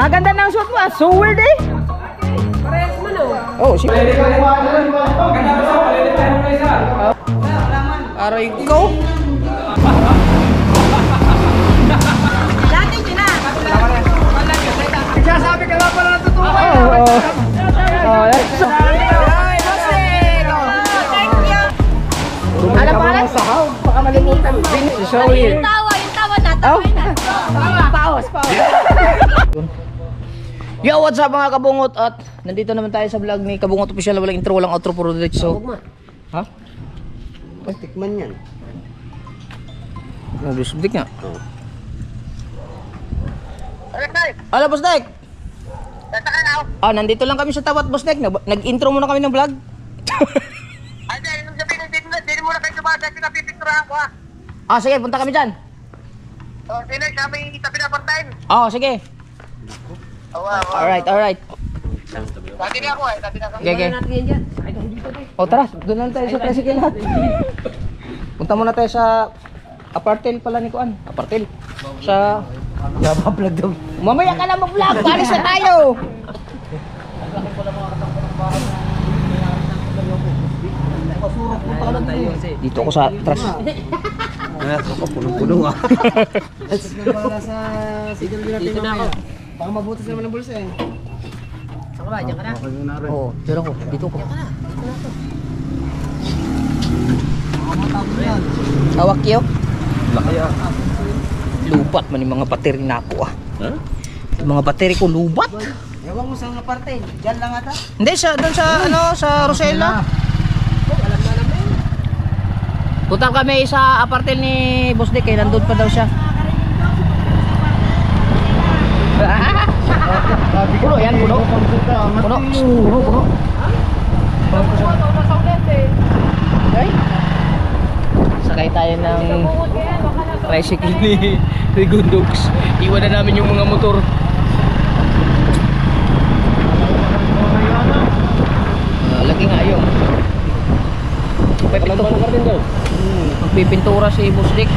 Maganda ng suit mo, so weird eh. Parehas mo no? Oh, sige. Aray ko. Dati nyo na. Sabi ka lang pala na totoo kayo. Oh, yes. Ano pa lang? Baka malimutan. So weird. Yung tawa na. Paos. Yo, what's up mga kabungot? At nandito naman tayo sa vlog ni Kabungot Official. Walang intro, walang outro, puro diretso. Ha? Tikman yan. Oh, bisubdik nga. Ala, Boss Dek! Nandito lang kami sa tawat, Boss Dek. Nag-intro muna kami ng vlog. Hindi mo na kayo tumasa, pinapipicturahan ko ha. Sige, punta kami dyan. Sino siya may tabi na part-time? Sige. Alright. Dati na ako Okay. Tara, doon lang tayo sa tricycle natin. Punta muna tayo sa apartel pala ni Kuan. Apartel. Sa vlog daw. Mamaya ka na mag-vlog, paris na tayo. Dito ako sa trust. Punong-punong ah. Dito na ako. Baka mabutas naman ang bulsa eh. Saan ka ba? Diyan ka na? Oo, dito ako. Dito ako. Hawak yo. Laki ah. Lubat man yung mga battery na ako ah. Yung mga battery ko lubat. Ewan mo saan na parte. Diyan lang ata. Hindi, doon sa Rosella. Punta kami sa apartel ni Boss Dick, nandun pa daw siya. Puno yan, puno. Okay. Sakay tayo ng tricycle ni Gondox. Iwan na namin yung mga motor. Lagi nga yung magpipintura si Boss Dick.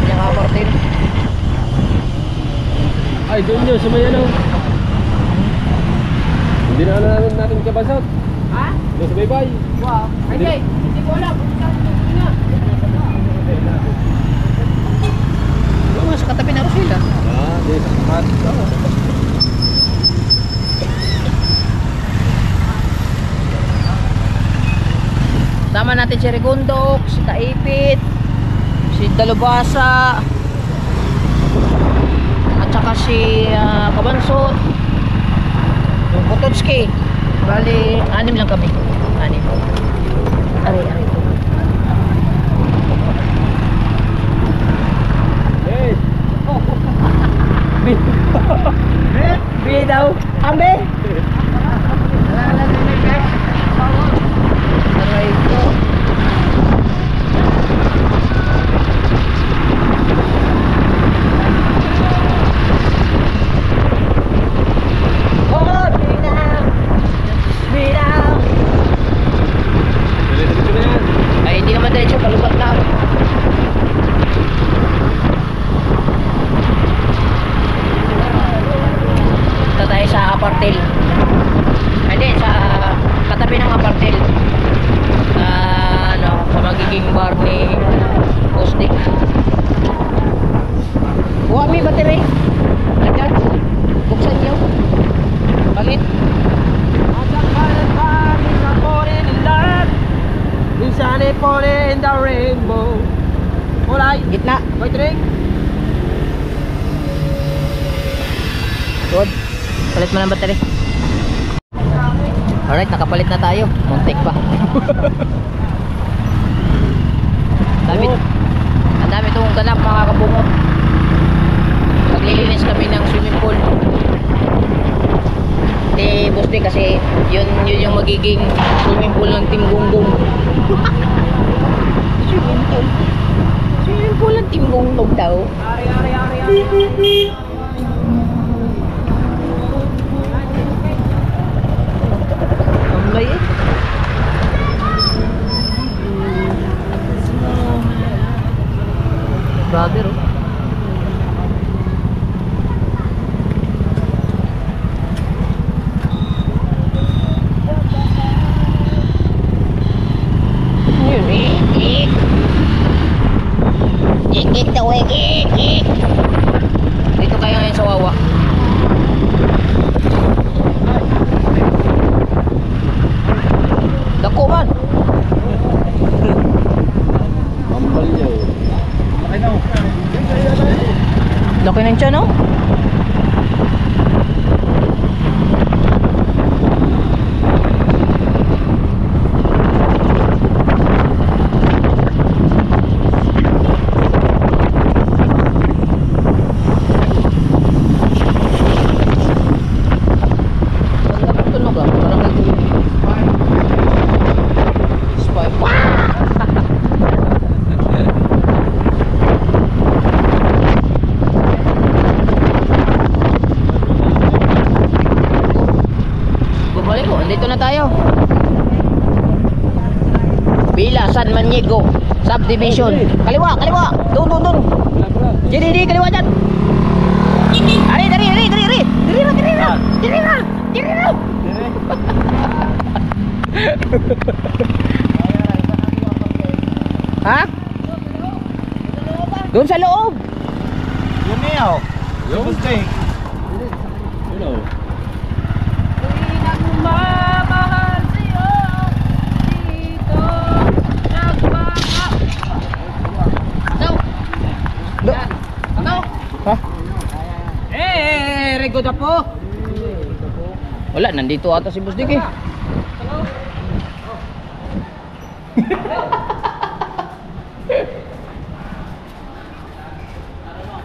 Yung apartel. Ay, doon nyo, sumayan o. Hindi na natin kabasat. Ha? Doon sa baybay. Wow. Ay, hindi ko alam. Oo nga, sa katabi na Rosella. Di, sa kapat. Tama natin si Regondok, si Taipit, si Dalubasa, at saka si Kabansot, yung Pototski. Bali, 6 lang kami. 6. Aray. Hey! Bi daw. Ambe. Aray ko. Diretso na yan. Ay, hindi naman diretso, palubat lang. Punta tayo sa apartel. Hindi, sa katabi ng apartel. Sa magiging bar ni Boss Dick. Buha may battery. Nandiyan. Buksan niyo. Bakit? Minsan ay falling in the rainbow. Ulay. Gitna. May drink. Good. Palit mo ng battery. Alright, nakapalit na tayo. Muntik pa. Ang dami itong ganap mga kabungot. Maglilinis kami ng swimming pool. Boss Dick kasi yun yung magiging swimming pool ng Team Gonggong. Swimming pool ng Team Gonggong daw. Tambay eh. Brother oh. San Maniego Subdivision. Kaliwa, kaliwa. Doon. Jadi, kaliwa dyan. Dari. Ha? Doon sa loob. Lumiyaw. Yung steak. Nagmamahal sa'yo dito nagmamahal. Ano? Ha? Rego na po. Wala, nandito ata si Boss Dick eh.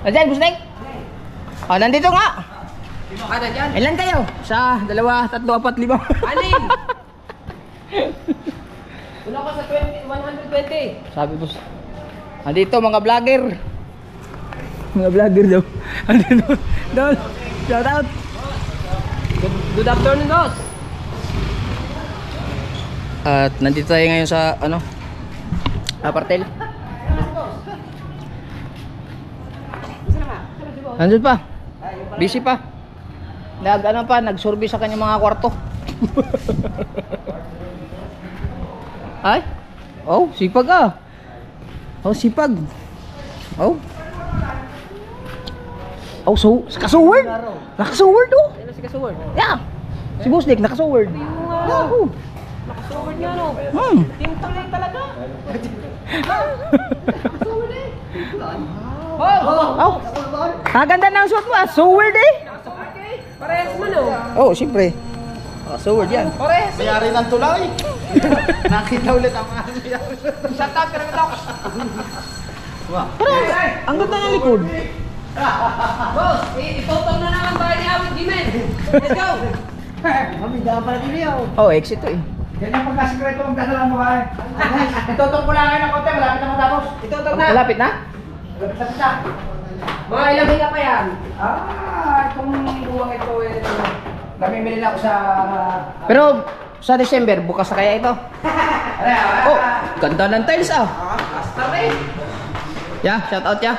Nandiyan, Boss Dick? Ah, nandito nga. Ano dyan? Ilan kayo? Isa, dalawa, tatlo, apat, lima. Alin? Wala ka sa 120. Sabi Boss. Nandito mga vlogger. Mga vlogger daw. Andito. Doon. Shout out. Good afternoon, boss. At nandito tayo ngayon sa ano? Apartel. Nandun pa. Busy pa. Nag-survey sa kanyang mga kwarto. Ay? Oh, sipag ah. Oh, sipag. Oh. Oh, so, nakasuword? Nakasuword oh. Ano si Kasuward? Yeah. Si Boss Dick, nakasuword. Yahoo. Nakasuward niya, no? Team tuloy talaga. Nakasuward eh. Oh. Kaganda ng suot mo ah. Sword eh. Parehas mo, no? Oh, siyempre. Oh, sword yan. Parehas. Mayari ng tulay. Nakita ulit ang mga mayari. Shut up, pero ito. Parang, ang ganda ng likod. Boss, itotong na naman bahay ni Awit Jimen. Let's go. Mami, daan pala diliyaw. Oh, exit to eh. Yan ang pagkasikreto ng gano'n ang babae. Itutong ko lang ngayon ng konti, malapit na matapos. Itotong na. Malapit na? Malapit na. Mga ilang higa pa yan. Itong buwang ito eh. Namimili na ako sa... Pero sa December, bukas na kaya ito. Oh, ganda ng tiles ah. Basta rin. Yeah, shout out ya.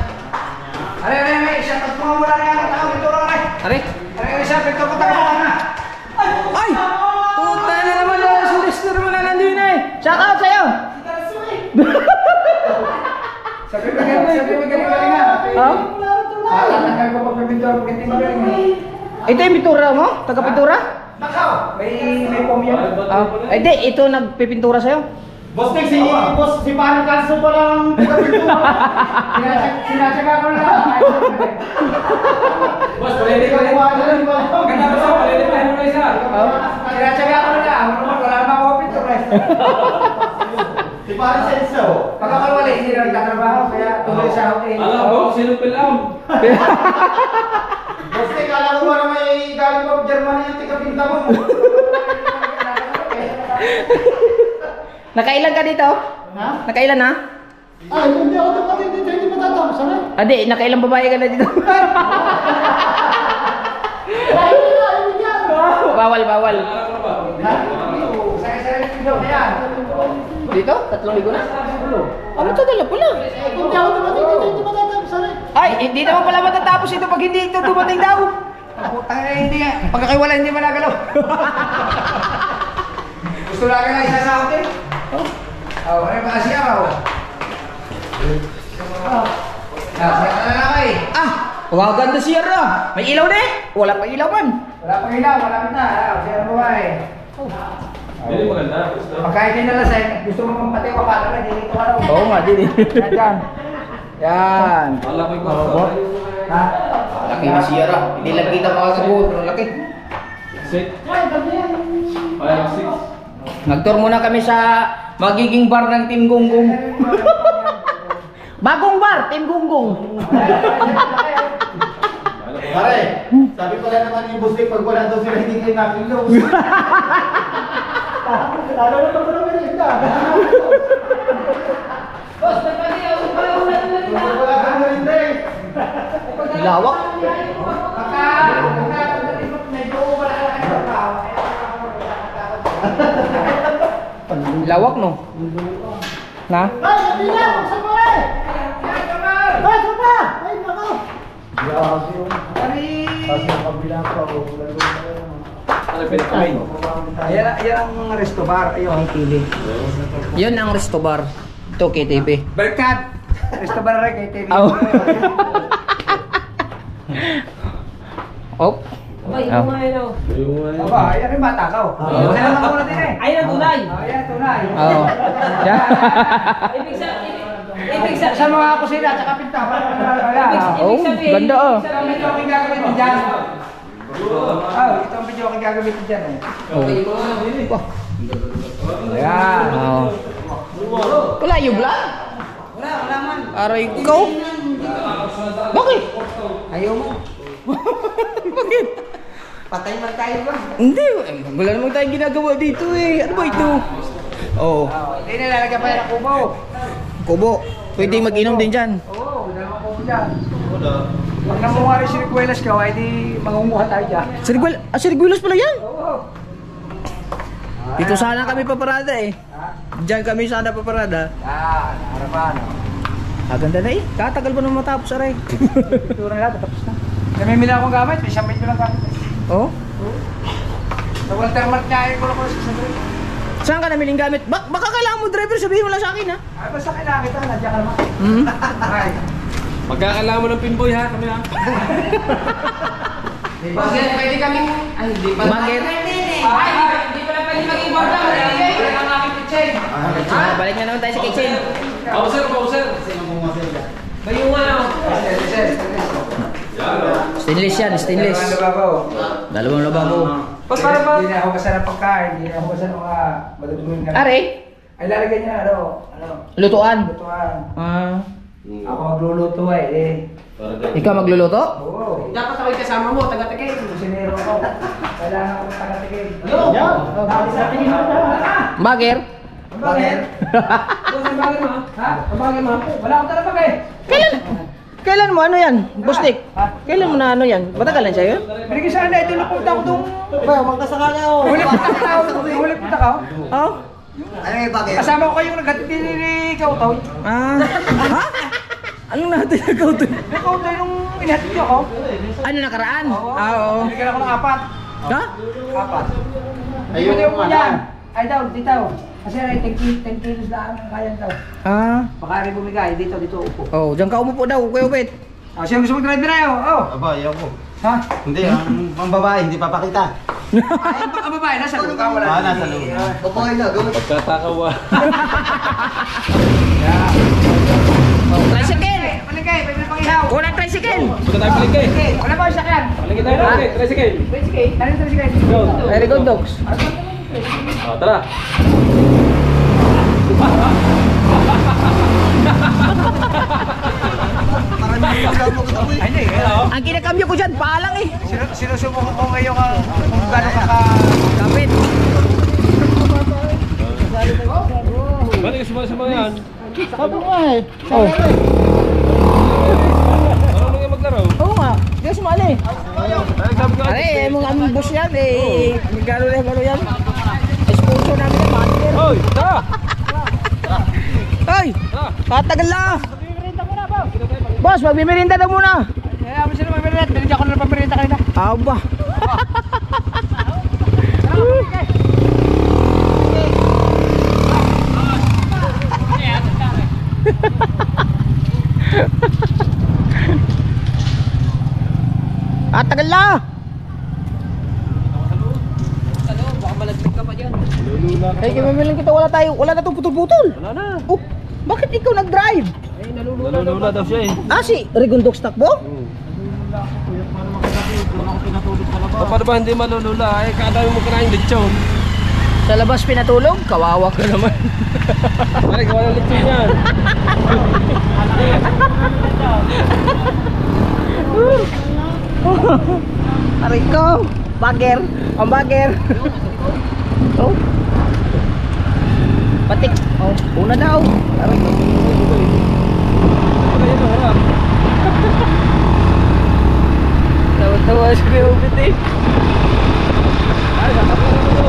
Are, shoutout mo mula na yan. Tao, pintura ka rin. Are. Are, isa, pintura ko tayo na. Ay! Puta na naman na. Sulis na naman na nandun eh. Shout out sa'yo. Sabi magaling nga. Ha? Tagal ko pagpipintura, magaling. Ito yung pintura mo? Taga-pintura? Nakaw! May pom yan. Ah, hindi, ito nagpipintura sa'yo. Boss Nick, si Paano Calso pa lang pintura. Sinasyaga ko na. Boss, palili ko yung mga ganun ba? Ganda ba sa palili pa yung isa? Sinasyaga ko na. Wala naman ako pintura. Si Paano Celso. Pagkakalwali, hindi na nagtatrabaho, kaya tuloy sa hotel. Alam ko, sino pilam? Boss Nick, alam ko na may galing pa Germany yung tika-pinta mo. Nakailan ka dito? Ha? Nakailan na? Ay, hindi ako dapat hindi matatapos. Ano? Adi, nakailang babae ka na dito? Bawal. Ha? Saya-saya video yan. Dito? 3,000 na? Ano ito dala pala? Hindi ako dapat hindi matatapos. Ano? Ay, hindi naman pala matatapos ito pag hindi ito dumating daw. Putang ina, hindi nga. Pagkakaiwala hindi managalaw. Gusto lang ka na isa sa hotel? Oh, ano ba siya ba? Siya na lang eh. Ah, wow, ganda siya ra. May ilaw na eh. Wala pa ilaw man. Wala pang ilaw, malapit na. Siya na buhay. Hindi maganda. Gusto. Pagkain din na laseng, gusto mo mong pati wakala na, dito ka daw. Oo nga, din eh. Yan. Yan. Wala ko yung kwarto. Ha? Laki na siya ra. Hindi lang kita makakabuot. Ang laki. Sit. 5, 6. Nag-tour muna kami sa magiging bar ng Team Gunggong. Bagong bar, Team Gunggong. Pare, sabi pala naman ni Boss Dick, pag wala daw sila hindi kayo nakilaw. Lalo na pag wala merienda. Boss, may paliyaw. Wala kang merienda eh. Lawak. Pagka medyo wala ka ng tao. Lawak no? Na? Ay, sabi na! Buksan mo eh! Ay, tropa! Ay, nako! Kasi yung kabila pa. Ayan ang resto bar. Ayun ang pili. Yun ang resto bar. Ito KTV. Berkat! Resto bar rin kay TV. Oh. Oh. Ay, yung mga yun. Aba, ayan rin matakaw. Ayan ang muna din eh. Ay, tunay. Ayan, tunay. Oh. Yeah. Ibig sa... Sa mga kusina, tsaka pinta. Oh, ganda oh. Ito ang video aking gagamitin dyan. Ito ang video aking gagamitin dyan eh. Oh. Ayan. Oh. Wala yung vlog? Wala man. Aray ko. Bakit? Ayaw mo. Bakit? Patay man tayo ba? Hindi. Wala namang tayong ginagawa dito eh. Ano ba ito? Oo. Hindi nilalagyan pa yan ang kubo. Kubo. Pwede mag-inom din dyan. Oo, dalawang kubo dyan. Pag namunga rin si Reguelas ka, ay di mangunguha tayo dyan. Siriguelos pala yan. Oo. Dito sana kami paparada eh. Diyan kami sana paparada. Yan, harapan. Ganda na eh. Katagal pa naman matapos aray. Ito na lahat, tapos na. Namimili akong gamit, may isang medyo lang gamit. Oh? Sa Walter Mart niya, ay ko lang ko sa sandali. Saan ka namiling gamit? Baka kailangan mo driver, sabihin mo lang sa akin ha. Ay, basta kailangan kita, nandiyan ka naman. Hmm? Ay. Pagkakailangan mo ng pinboy ha, kami ha. Bakit pwede kaming... Ay, hindi pa. Bakit? Ay, hindi pala pwede mag-import lang. Wala ang aking kitchen. Balik na naman tayo sa kitchen. Pauser. Bayungan ako. Stainless yan, stainless. Ano ba ko? Dalawang lababo. Para ba? Hindi na ako basta ng pagkain, hindi na ako basta ng mga maduduming na. Are? Ay, lalagyan niya, ano? Lutuan. Lutuan. Ah. Ako magluluto eh. Ikaw magluluto? Oo. Dapat ako'y kasama mo, taga-tagay. Kusinero ako. Kailangan ako tagatigil. Yo! Bakit sa akin yun? Bagger? Bakit? Ang bagay mo, ha? Ang bagay mo. Wala akong talaga eh. Kailan mo ano yan? Bustik? Kailan mo na ano yan? Matagal na siya yun? Binigay sana, ito napunta ko itong... Ba, magkasakala ako. Huli punta ka. Oh? Kasama ko kayong naghatid ni Kautoy. Ah. Ha? Anong natin na kautoy? Ni Kautoy nung inahatid niyo ako. Ano nakaraan? Ah, oo. Binigyan ako ng 4. Ha? 4. Ayun yung yan. Ay daw, dito. Kasi 10 kilos lang ang kaya daw. Ah. Baka rin bumigay, dito upo. Oh, diyan ka umupo daw, Kuya Ubet. Sino gusto mag-drive na yun? Oh. Aba, ayaw ko. Ha? Hindi, ang babae, hindi papakita. Ay, ang babae, nasa loob ka, wala. Nasa loob. Babae na, gawin. Pagkatakaw ah. Oh, tricycle! Paligay, pwede pang ihaw. Kunang tricycle! Punta tayo paligay. Okay, wala ba yung sakyan? Paligay tayo paligay. Tricycle. Tricycle, narin tricycle. Go. Very good, dogs. Tara. Ay, hindi. Ang kinakambyo ko dyan, paalang eh. Sinusubukan ko ngayon kung gano'n Kapit. Balik sa mga yan. Sabi ko nga eh. Oh. Ano nga maglaro? Oo nga. Hindi ka sumali. Ay, sabi ko. Are, mga ambush yan eh. Gano'n yan. Sponsor namin yung manager. Hoy, tara. Ay! Katagal na! Boss, magmimirinda daw muna! Kaya mo sila mamirinda, binigyan ko na ng pamirinda kanina. Aba! Tagal na! Baka malaglag ka pa dyan. Ay, kimimiling kita, wala na itong putol-putol! Wala na. Oh, bakit ikaw nag-drive? Ay, nalulula. Nalulula daw siya eh. Ah, si Rigondok takbo? Paano ba hindi malulula? Ay, kadami mo kanaing lechon. Sa labas pinatulog? Kawawa ka naman. Ay, gawa ng lechon yan. Aray ko! Bagger! Ang bagger! Oh! Patik! Oh, una daw! Aray ko! Ano yun, harap? Tawa-tawa si Kuya Ubit eh! Ay, sakap na ito.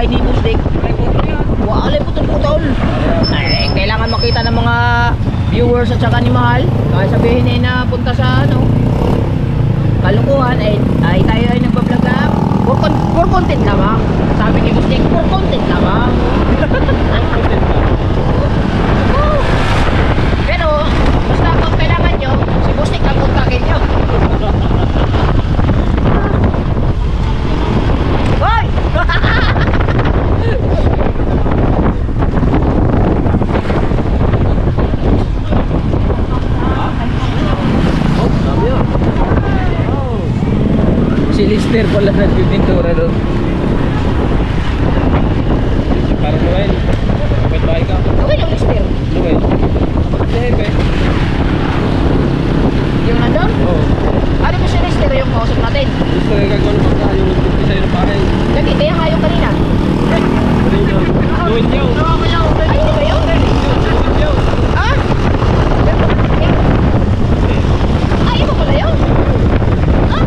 bahay ni Boss Dick. Wala putol-putol. Ay, kailangan makita ng mga viewers at saka ni Mahal. Kaya sabihin na punta sa ano, Kalukuhan ay tayo ay nagbablog lang for content lamang. Sabi ni Boss Dick, for content lamang. Pero basta kung kailangan nyo, si Boss Dick ang kontakin nyo. Hoy! Si Lister pala nagpipintura doon. Parang Noel. Kapit bahay ka. Okay yung Lister. Noel. Hepe. Yung nandun? Oo. Ano ko si Lister yung kausap natin? Gusto nga gagawin ng pagka yung isa yung bahay. Lagi, kaya nga yung kanina. Noel yun. Ay, hindi ba yun? Ah? Ay, iba pala yun? Ah?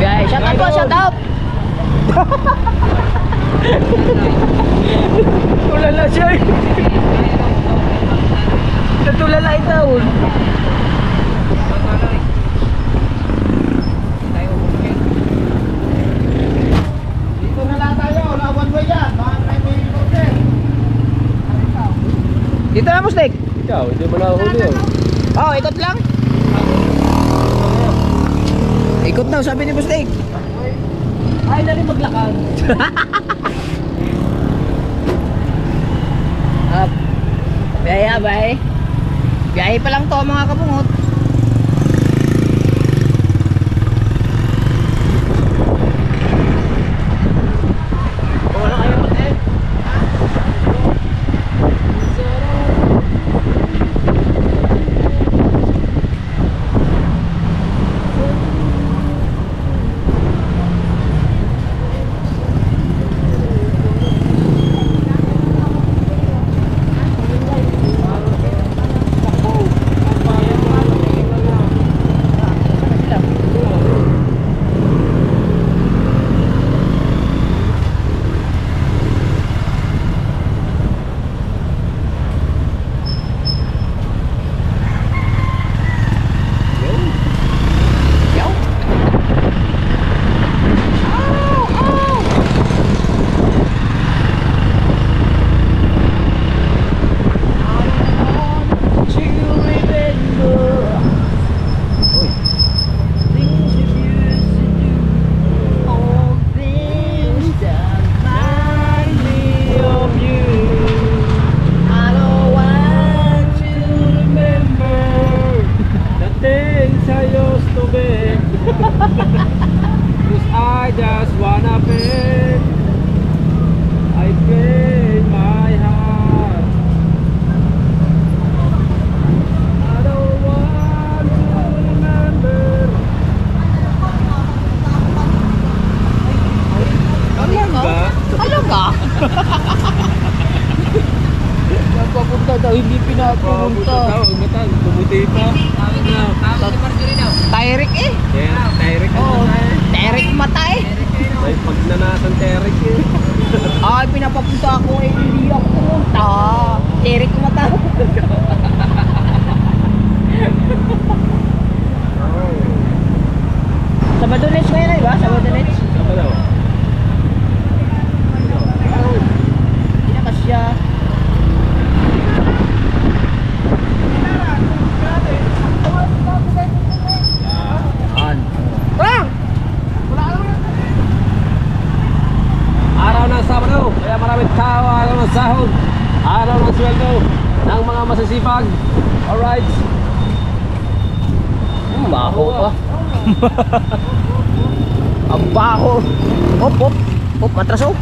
Biyahe, shout out po, shout out! Tulala siya eh. Natulala itaw. Dito na lang tayo, wala one way yan. Baka may problem. Dito na, Boss Dick. Ikaw, hindi mo nahuli yun. Oh, ikot lang. Ikot daw, sabi ni Boss Dick. Ay, dali maglakad. Up. Biyahe, biyahe. Biyahe pa lang to mga kabungot. Nagpapunta daw, hindi pinapunta. Bumuti pa. Tawag ni Marjorie daw. Tyrick eh. Kaya, direct. Oo, dito ako eh, hindi ako pumunta. Eric kumatawag. Sabado Nets ngayon ay ba? Sabado Nets? Sabado. Inakas siya. Araw ng Sabado, kaya maraming tao, araw ng sahod, araw ng sweldo ng mga masasipag. Alright. Baho pa. Ang baho. Hop, hop. Hop, matras oh.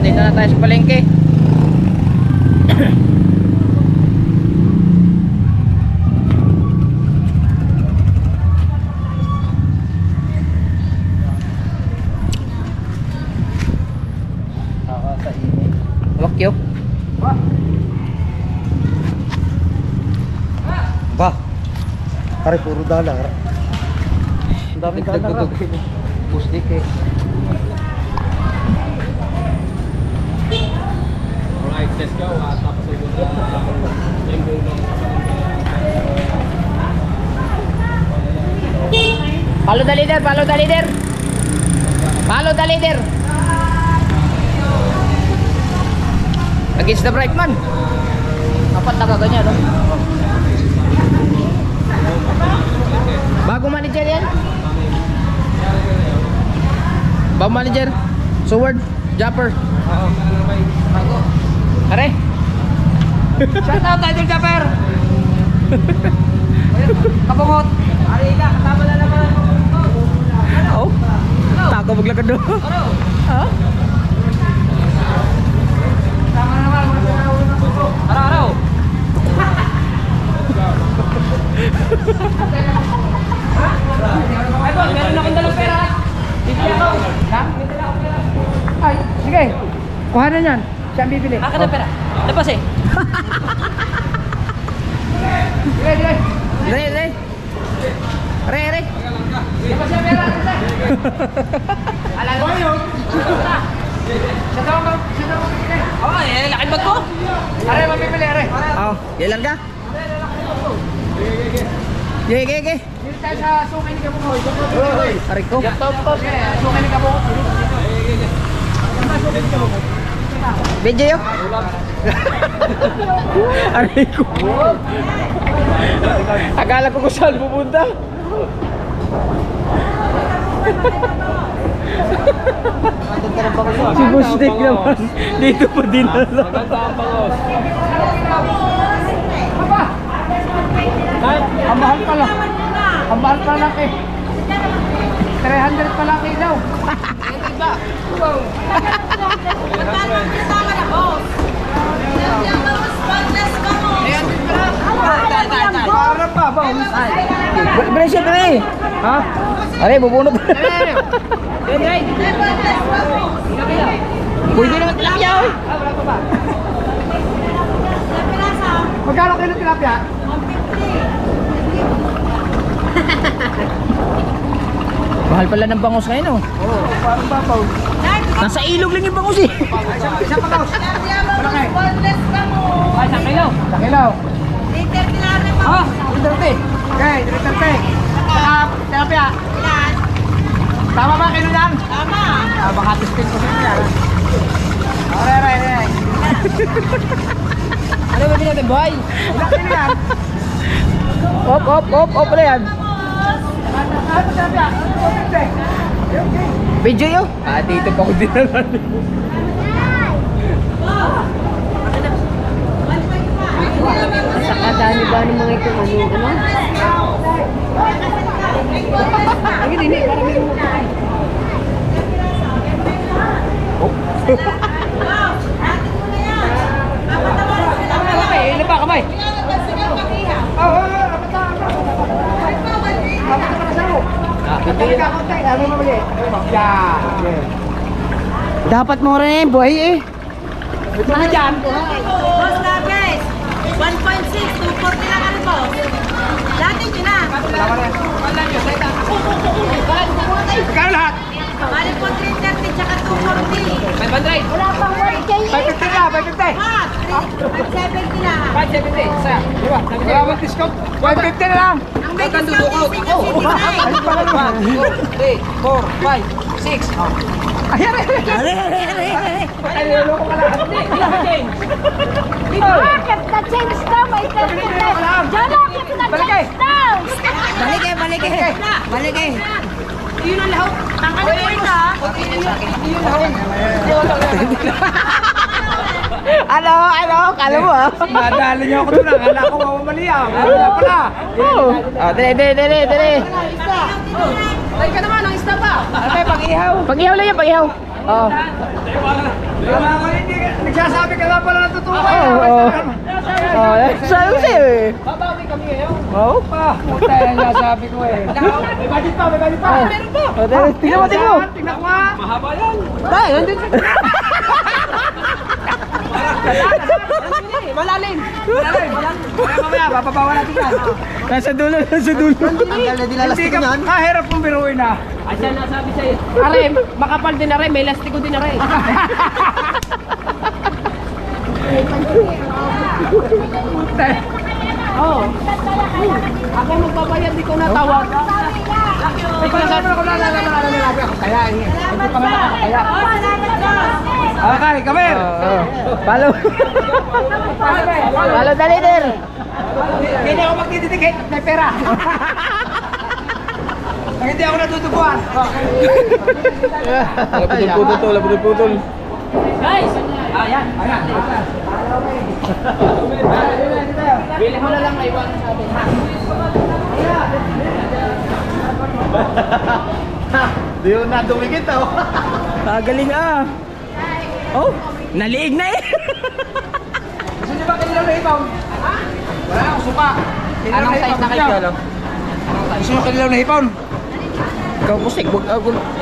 Dito na tayo sa palengke. Wakyo. Ba? Pare, puro dala. Ang daming dala. Pusdik eh. Alright, let's go. Tapos ay muna. Follow the leader, follow the leader. Follow the leader. Against the bright man. Dapat nakaganyan, no? Bago manager yan? Bago manager? Sword? Japper? Bago. Are? Shout out Idol Japper! Kabungot! Are ka, kasama na naman. Ano? Tako maglakad doon. Ano? Ha? Kasama na naman. Araw-araw. Ay boss, meron akong dalang pera. Bibili ako. Ha? Bibili ako pera. Ay, sige. Kuha na yan. Siya ang bibili. Akin ang pera. Labas eh. Dire, dire. Dire, dire. Re, re. Labas yung pera. Alala mo yun. Siya daw ang bibili. Oo, eh, laki bag ko. Are, mabibili, are. Oo, ilan ka? Gege, gege. Dito tayo sa sungay ni Kabukoy. Oy, aray ko. Top, top. Sungay ni Kabukoy. Video yo. Aray ko. Akala ko kung saan pupunta. Si Bustik naman. Dito pa din. Maganda ang bangos. Ang mahal pala. Ang mahal pala eh. 300 pala ilaw. Diba? Para pa ba? Presyo pre. Ha? Are, bubunot. Pwede naman tilapia eh. Magkano kilo tilapia? Mahal pala ng bangus ngayon oh. Oo, parang babaw. Nasa ilog lang yung bangus eh. Isa pa daw. Malaki. Ay, sa kilo. Sa kilaw. Ah, 330. Okay, 330. Saka tilapia. Tama ba kilo yan? Tama. Baka tistin ko sa'yo yan. Aray. Ano ba natin boy? Ilang kilo yan? Op na yan. Ano tilapia? 250. Video yo. Ah, dito pa ko din naman. Saka dami ba ng mga ito ano? Ay, hindi, para may mga kain. Ilan pa kamay? Dapat mo rin buhay eh. Mahal dyan. Boss na guys, 1.6, 240 lang ano boss. Dati nyo na. Magkano lahat? Balik po 330 tsaka 240. 500. Wala pang 1K. 550 na, 550. Ha? 570 na. 570. Isa. Di ba? Wala bang discount? 550 na lang. Ang may discount din sa inyo, Ay, pala naman. 1, 2, 3, 4, 5, 6. Ayan, ay, niloloko ka lang. Bakit na-change daw? May 30 na. Diyan bakit na-change daw? Balik. Yun ang lahat. Ang ano po ito? Ano? Kala mo ah. Nadali niyo ako doon. Akala ko mamamali ah. Wala pala. Dali. Ay ka naman, ang isa pa. Ano tayo, pag-ihaw? Pag-ihaw lang yan, pag-ihaw. Oo. Nagsasabi ka nga pala na totoo ka. Oh, sabi sa'yo eh. Babawi kami ngayon. Oo. Puta yan nasabi ko eh. May budget pa. Meron pa. Tingnan mo. Tingnan ko nga. Mahaba yan. Tayo, nandito. Malalim. Mamaya, papabawa natin yan. Nasa dulo. Hindi ka mahirap kong biruin na. Asya nasabi sa'yo. Are, makapal din are, may lastiko din are. Oo. Ako magbabayad, di ko natawag. Ay, pala ko na ako. Kaya, hindi pa nga nakakaya. Okay, come here. Follow. Follow the leader. Hindi ako magdididikit. May pera. Pag hindi ako natutubuan. Labudol-putol. Guys! Ayan. Bili mo na lang na iwan sa atin. Di yun na dumikit oh. Galing ah. Oh, naliig na eh. Gusto niyo ba kailan na ibaw? Wala akong suka. Anong size na kayo? Gusto niyo kailan na hipon? Ikaw pusik,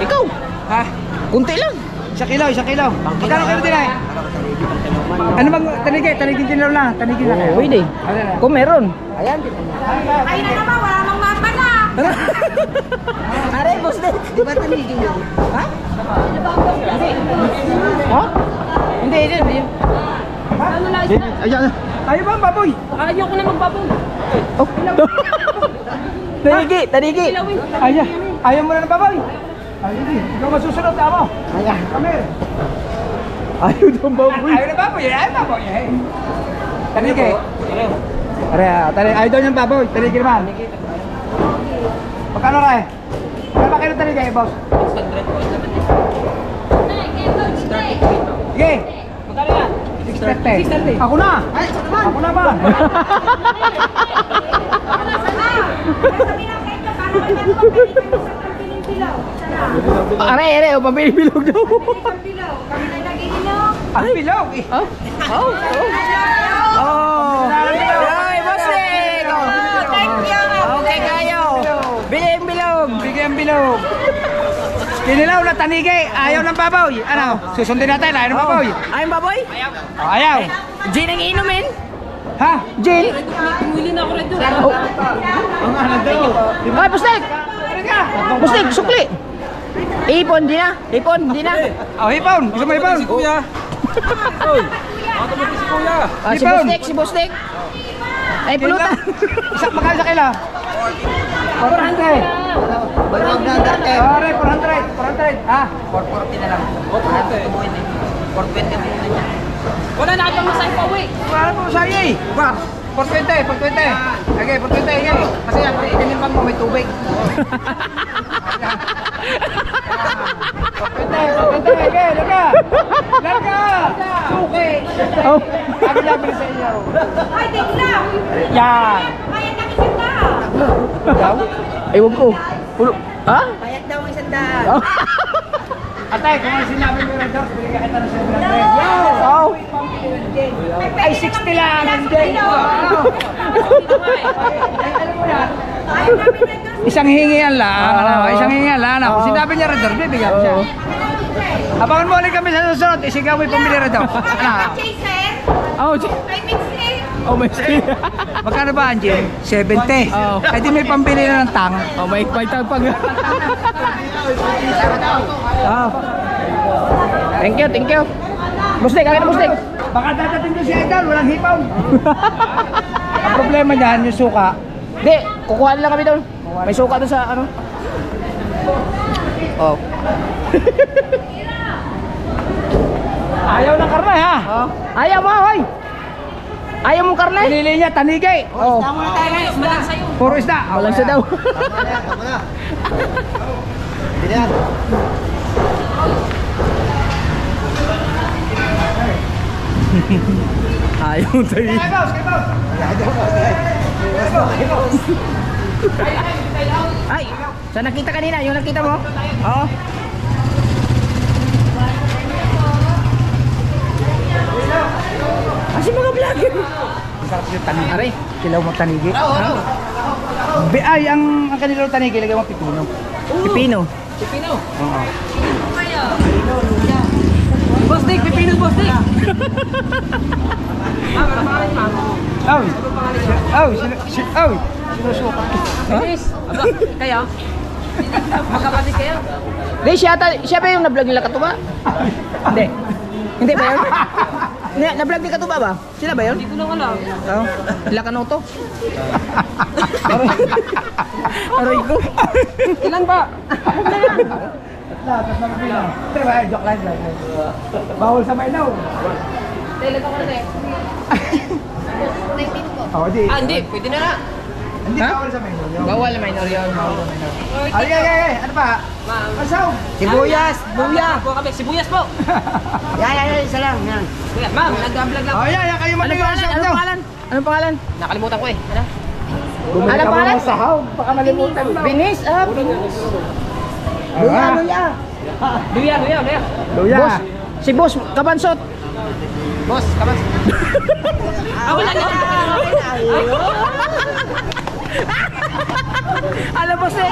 ikaw. Ha? Kunti lang. 1 kilo. Magkano kayo din ay? Ano bang tanigin kilo na? Tanigin na kayo. Pwede. Kung meron. Kayo na naman, wala namang mapa na. Are, boss din. Di ba tanigin mo? Ha? Ha? Hindi. Ano lang isa? Ayan. Ayaw ba ang baboy? Ayoko na magbaboy. Oh. Tanigi. Ayaw mo na ng baboy? Ikaw masusunod na mo. Ayan. Come here. Ayaw ng baboy. Ayaw na baboy. Ayaw baboy. Tanigin. Ayaw daw niyang baboy. Tanigin naman. Magkano ka eh? Kaya ba kayo tanigin eh, boss? Sige. Magkano yan? 630. Ako na. Ako na ba? Are, pambilibilog daw. Ang bilog eh. Oh. Ay, boss Nick. Okay kayo. Bigyan bilog. Bigyan bilog. Kinilaw na tanigay. Ayaw ng baboy. Ano? Susundin natin. Ayaw ng baboy. Ayun baboy? Ayaw. Gin ang inumin? Ha? Gin? Pumili na ako rin doon. Oh. Ay, Pustik! Pustik, sukli! Ipon, di na. Oh, hipon. Gusto mo hipon? Kuya. Oy. Ako mo si Kuya. Si Pustik. Ay, pulutan. Magkano sa kilo? 400. Sorry, 400. Ha? 440 na lang. 420. Wala na akong masay pa uwi. Wala po sa iyo eh. Ba? 420. Okay, 420. Yan. Kasi yan, kinimpan mo may tubig. 420. Okay, larga. Suki. Oh. Sabi namin sa inyo. Ay, tigla! Yan. Bayad ng isang daan. Ewan ko. Ha? Bayad daw ng isang daan. Oh. Atay, kung ano sinabi mo yung George, bili ka kita ng 700. Oh. Ay, 60 lang. Hindi. Alam mo yan. Isang hingian lang. Isang hingian lang. Kung sinabi niya rin, George, bibigyan ko siya. Abangan mo ulit kami sa susunod. Isigaw mo yung pamilya rin daw. Chaser? Oh, May mix eh. Oh, may stay. Magkano ba, Angie? 70. Oo. Ay, di may pambili na ng tang. Oh, may tagpag. Oh. Thank you, thank you. Bustik, akin na bustik. Baka dadating doon si Idol, walang hipaw. Ang problema niyan, yung suka. Hindi, kukuha lang kami doon. May suka doon sa ano. Oh. Ayaw ng karne, ha? Oh. Ayaw mo, hoy. Ayaw mong karne? Pinili niya, tanigay. Oh. Malasa yun. Puro isda. Walang siya daw. Ayaw tayo. Ay, sa nakita kanina, yung nakita mo? Oo. Kasi mga vlogger. Sarap yung tanigi. Aray. Kilaw mo tanigi. Ay, ang kanilang tanigi, lagay mo pipino. Pipino. Pipino. Oo. Bostik, pipino, bostik. Aw! Aw! Aw! Sinusuka. Bilis. Aba, kayo? Magkapatid kayo? Hindi, siya ba yung na-vlog nila Katuba? Hindi. Hindi ba yun? Na-vlog ni Katuba ba? Sila ba yun? Hindi ko lang alam. Oo. Nila Kanoto? Aray ko. Ilan ba? Diba, joke lang. Bawal sa Mainaw. Ilan ako na Oo, di. Ah, hindi. Pwede na na. Hindi Ha? bawal sa Mainaw. Bawal na minor yun. Ay, ano pa? Masaw. Sibuyas, luya. Po kami. Sibuyas po. Yan, isa lang. Yan. Sibuyas. Ma'am, nag-vlog lang. Oh, yan, kayo Anong mag-iwas pangalan? Anong pangalan? Anong pangalan? Nakalimutan ko eh. Ano? Bumili Anong ka pangalan? muna sa sahaw. Baka malimutan mo. Binis, binis. Luya, luya. Luya, luya, luya. Luya. Boss, si Boss, kabansot. Boss, kamas. Ako lang yan. Alam mo si...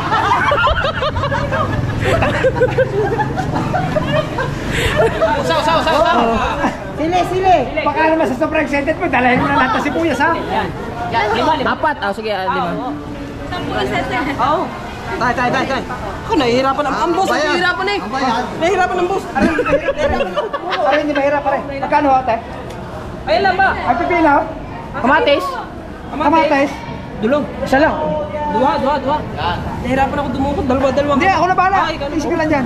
Usaw. Sili. Baka naman sa sobrang excited mo, dalahin mo na lahat ng sibuyas, ha? Yan, lima. Apat. Sige, 5. Oo. Tay. Ako nahihirapan ang boss. Nahihirapan eh. Nahihirapan ang boss. Pare, hindi mahirap, pare. Magkano, ate? Ayun lang ba? Ang pipino? Kamatis. Kamates? Dulog. Isa lang. Duha. Nahihirapan ako dumukot. Dalawa. Hindi, ako na bahala. Ay, ikaw na. Isip ko lang dyan.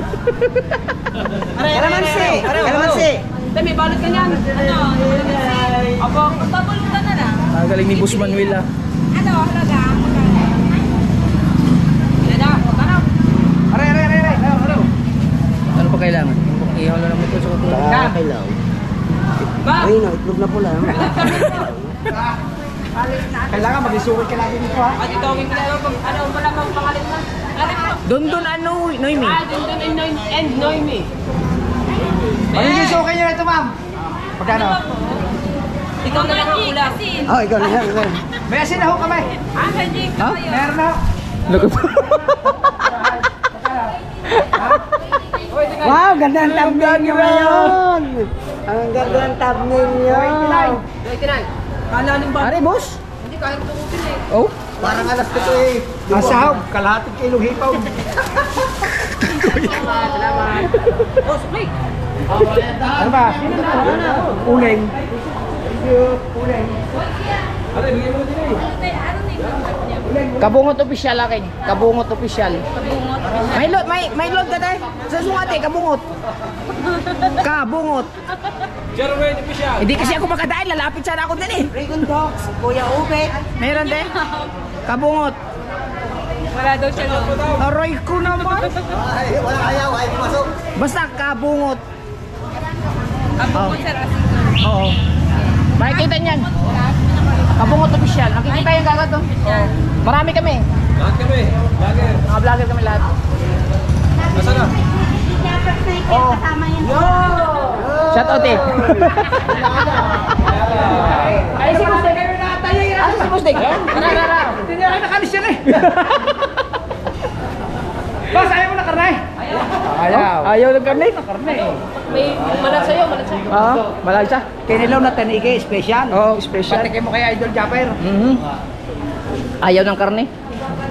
Kalamansi. Tay, may balot ka niyan. Ano? Apo. Pabulutan na lang. Galing ni Boss Manuel ah. Ano, halaga? Yan na. Magkano? Aray. Ano pa kailangan? Ihaw na naman ito sa kutulo. Kailangan. Ba? Kailangan mag-isukot ka lagi dito, ha? At ito ang kilala ko. Ano pala bang pangalan mo? Ano mo? Dondon ano, Noemi. Ah, Dundun and Noemi. Mag-isukot niyo na ito, ma'am. Magkano? Ikaw na lang ang ulam. Oh, ikaw na yan. May asin na ho kami. Ha? Meron na. Wow, ganda ang thumbnail nyo ngayon. Ang ganda ang thumbnail nyo. 99. Kalalim ba? Are, boss? Hindi kahit tumutin eh. Oh? Parang alas ko ito eh. Ang sahog, kalahating kilong hipaw. Salamat. Oh, supply. Ano ba? Uling. Uling. Kabungot official akin. Kabungot official. May load ka tayo. Sa sungate, kabungot. Kabungot. Jerway di siya. Hindi kasi ako makadaan, lalapit sana ako din eh. Dragon Dogs, Kuya Ube. Meron din. Kabungot. Wala daw siya lang. Aroy ko naman. Ay, wala ayaw, ay pumasok. Basta kabungot. Abot sir, asing Oo. Makikita niyan. Kabungot official. Nakikita yung gagat to. Marami kami. Lahat kami. Vlogger. Mga vlogger kami lahat. Nasaan na? Oo. Shout out eh. Ay, si Bustek. Ano si Bustek? Tara. Hindi niya kayo nakalis yan eh. Boss, ayaw mo na karnay? Ayaw. Ayaw ng karne. Karnay eh. May malag sa'yo, malag sa'yo. Malagsa. Kinilaw na tanigi, special. Oo, special. Patikin mo kay Idol Japper. Ayaw ng karne.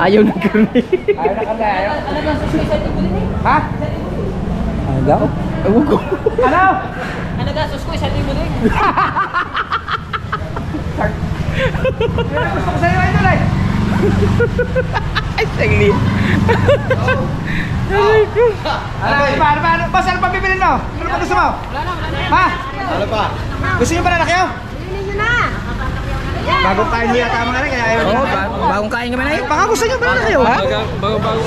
Ayaw ng karne. Ayaw na kami, ayaw. Ano ba sa suicide ko din eh? Ha? Ayaw? Ewan ko. Ano? Ano gastos ko, isang libo din. Gusto ko sa'yo, Idol eh. Ay, saglit. Ano? Boss, ano pa bibili mo? Ano pa gusto mo? Ha? Ano pa? Gusto niyo ba na kayo? Bilhin nyo na. Bagong kain niya tama nga rin, kaya ayaw Oo, niya. bagong kain kami na yun. Baka gusto niyo ba na kayo, ha? Bago kayo.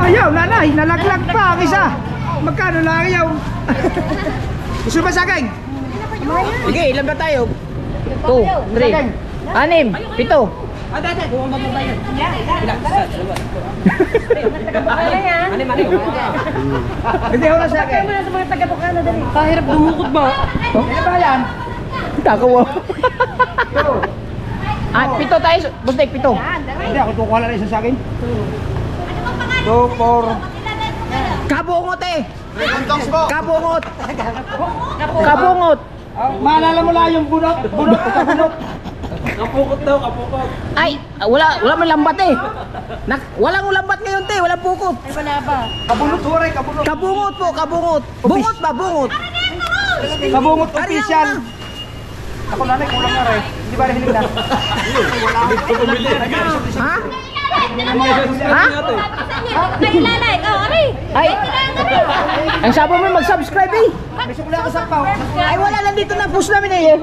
Ayaw, nanay, nalaglag pa ang isa. Magkano lang ayaw? Gusto ba sa akin? Sige, ilan ba tayo? 2, 3, 6, 7. Hindi ako na sa akin. Kahirap dumukot ba? Ano ba yan? Takaw. 7 tayo, bustek 7. Hindi, ako tukuha lang isa sa akin. 2, 4. Kabungot eh. Condoms mo! Kabungot. Kabungot. Maalala mo lang yung bunot. Bunot, bunot. Kapukot daw, kapukot. Ay, wala man lambat eh. Walang lambat ngayon te, walang pukot. Ay, wala ba? Kabunot, huray, kabunot. Kabungot po, kabungot. Bungot ba, bungot? Kabungot official. Ako nanay, kulang na rin. Hindi ba rin hiling na? Ha? Ha? Kayo lalay. Oh, aray. Ay, ang sabi mo mag-subscribe eh. May sukula ka sa pao. Ay, wala lang dito na post namin eh.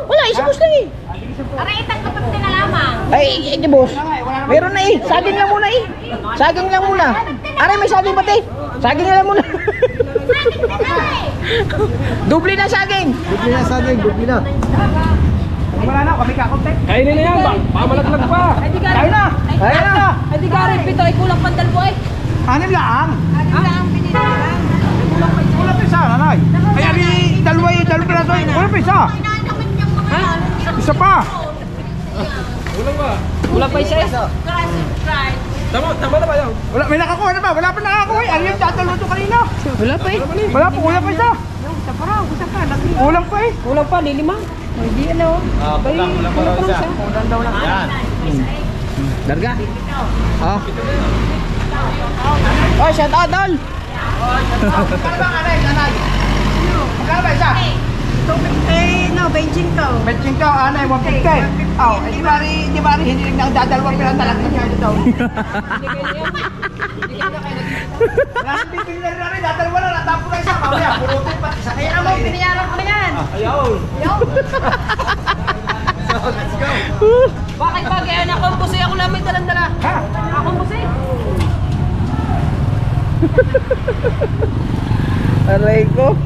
Wala, isa-post lang eh. Aray, itang kapag tinalaman. Ay, hindi boss. Meron na eh. Saging lang muna eh. Saging lang muna. Aray, may saging pati. Saging lang muna. Doble na saging. Bigli na sa akin, bigli na. Wala na, kami kakontek. Kainin na yan, pamalaglag pa. Ay, di ka Ayun na! Ayun na! Ay, di ka rin. Pito, ay kulang pandal po eh. Anim lang! Ano lang, binili na lang. Wala pa isa, nanay. Ay, ali, dalawa piraso. Wala pa isa. Inaanaman niyang mga Isa pa. Kulang pa isa eh. Tama na ba yan? Wala, may nakakuha na ba? Wala pa nakakuha. Ano yung dadalwa ito kanina? Wala pa eh. Wala pa, kulang pa isa. Kulang pa eh. Kulang pa, lilima. Hindi ano. Kulang pa raw isa. Kulang daw lang. Yan. Darga. Oh. Oh, shout out Dol. Magkano ba nanay? Magkano ba isa? benching to. Benching ka, anay, 150. Oh, di ba rin hindi rin ang dadalawang pila talaga niya ito. Lahat bibili na rin, dadalwa na, natapo na isa. Mamaya, purutin pati sa kaya mo. Pinayaran ko na yan. Ayaw. Let's go. Bakit ba? Kaya nakomposi ako lang may dalang-dala. Ha? Nakomposi. Aray ko.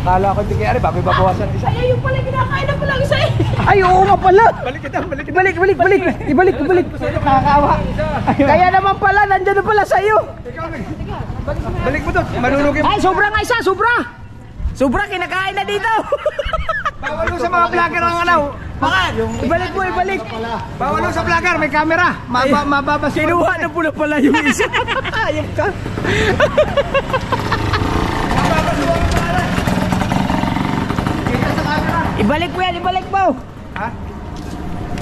Akala ko hindi kaya rin, bakit babawasan isa? Ay, yung pala kinakain na pala isa eh. Ay, oo nga pala. Balik kita, balik kita. Ibalik. Nakakawa. Kaya naman pala, nandyan na pala sa'yo. Balik mo to, manunugin mo. Ay, sobra nga isa, sobra. Sobra, kinakain na dito. Bawal mo sa mga vlogger ang ano. Bakit? Ibalik. Bawal mo sa vlogger, may camera. Mababas. Kinuha na pala yung isa. Ayop ka. Ibalik mo. Ha?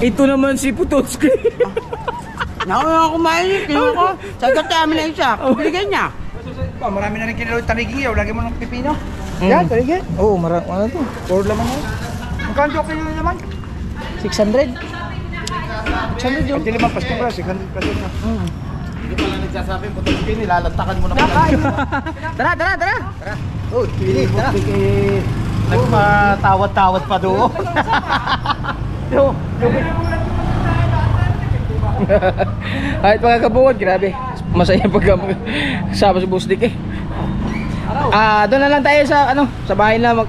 Ito naman si Putotski. Naku nga kumain, kinuha ko. Sagot kaya amin na isa. Binigay niya. Marami na rin kinilawit tanigi. Lagi mo ng pipino. Yan, tanigi. Oo, ano to? Puro laman mo. Magkano joke yun naman? 600. 600 yun. Pati naman, pasting ko lang. 600 pasting na. Hindi pala nagsasabing putol pini, lalantakan mo na pala. Tara. Oh, pini, tara. Nagpatawad-tawad pa doon. Kahit mga kabuod, grabe. Masaya pag kasama sa busdik eh. Doon na lang tayo sa sa bahay na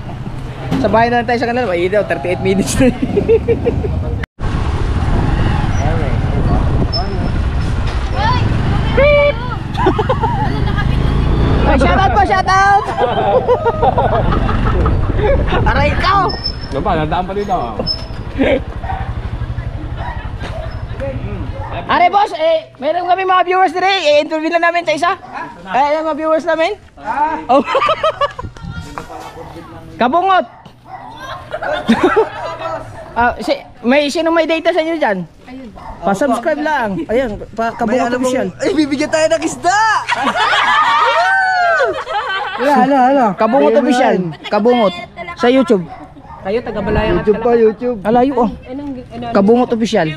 sa bahay na lang tayo sa kanila. Ay daw 38 minutes na. Ay, shout out. Aray ikaw. Ano ba, nadaan pa dito. Are boss, meron kami mga viewers dire. I-interview na namin sa isa. Yung mga viewers namin. Oh. Kabungot. May sino may data sa inyo diyan? Pa-subscribe lang. Ayun, Kabungot official. Ay, bibigyan tayo ng isda! Ano? Kabungot official. Kabungot sa YouTube. Kayo, taga-Balayang YouTube pa, YouTube. Alayo oh. Kabungot official.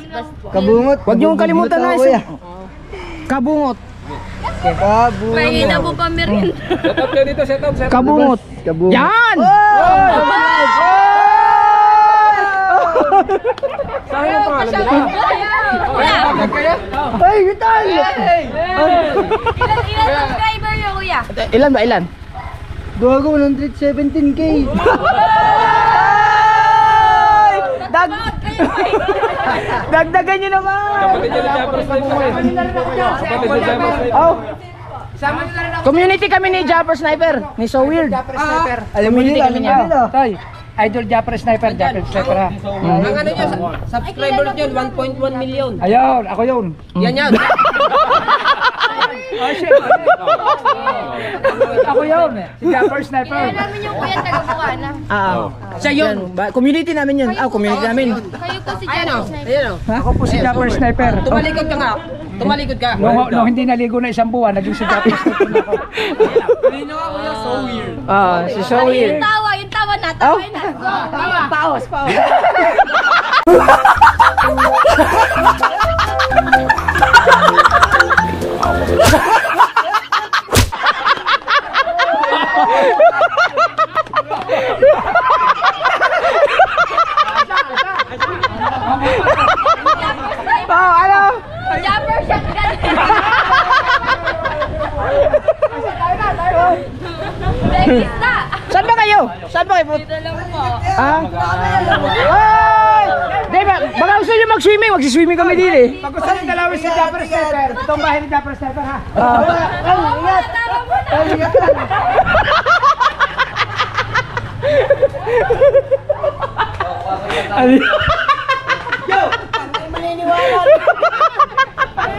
Kabungot. Huwag niyo kalimutan na isa. Kabungot. Mahina mo pa meron. Set up kayo dito, set up. Kabungot. Kabungot. Yan! Saan yung pangalan nila? Ay, vital! Ilan subscriber niyo, kuya? Ilan ba? Ilan? Gago, 117k. Dagdagan nyo naman! Kapatid nyo na Japper Sniper. Kapatid nyo Japper Sniper. Oh. Community kami ni Japper Sniper. Ni So Weird. Alam mo nila, alam mo nila. Tay, Idol Japper Sniper ha. Hmm. Ang ano niya, subscriber niyo 1.1 million. Ayun, ako yun. Yan. Ako yun. Si Japper Sniper. Kaya namin yung kuya taga-Bukana. Siya yun. Community namin yun. Community namin. Kayo po si Ayan Janet o, Sniper. ayan o. Ako po si Japper Sniper. Tumalikod ka nga. Tumalikod ka. Nung hindi naligo na isang buwan, naging si Japper Sniper na ako. Kanino ka kuya, so weird. Si So Weird. Yung tawa na. Tawa na. Paos. Japper shotgun. Isda. Saan ba kayo? Saan ba kayo? Dito lang po. Ay! Di ba? Baka gusto nyo mag-swimming. Mag-swimming kami din eh. Pag gusto nyo dalawin si Japper Sniper, itong bahay ni Japper Sniper ha. Ingat. Tama mo na.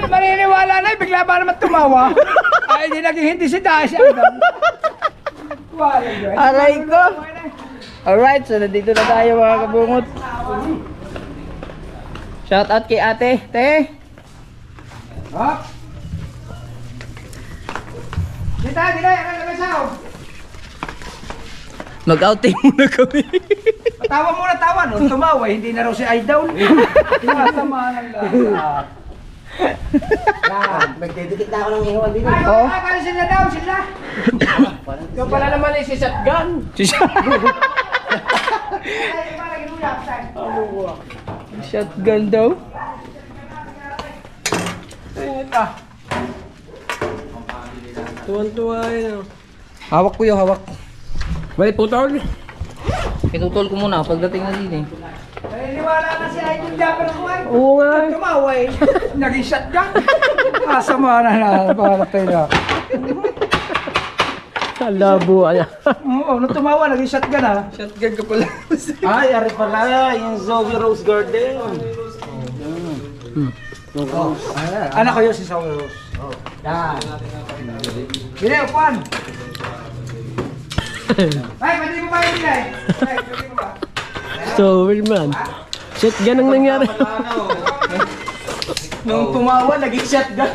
Maniniwala na, bigla ba naman tumawa? Ay, hindi si Dasha. Aray ko. Alright, so nandito na tayo mga kabungot. Shout out kay ate. Te. Hop! Dita, Mag-outing muna kami. tawa muna, tawa. Nung tumawa, hindi na raw si Idol. Kinasama ng lahat. Magdidikit na ako ng ihawan dito. Ay, Oo. kalisin na daw sila. Yung pala naman ay si shotgun. Shotgun daw. Tuwan-tuwa yun. Hawak ko yung hawak. May putol. Itutol ko muna pagdating na din eh. Naniniwala na si Idol Japper ko ay. Oo nga. Tumawa eh. Naging shotgun. Kasama na paratay na. Labo. Oo, nung tumawa, naging shotgun ha. Shotgun ka pala. Ay, ari pala, yung Zoe Rose Garden. Anak ko yun si Saul Rose. Yan. Bile, upuan. Ay, pwede mo ba yung bilay? Ay, pwede mo ba? So, weird man. Shotgun ang nangyari. Nung tumawa, naging shotgun.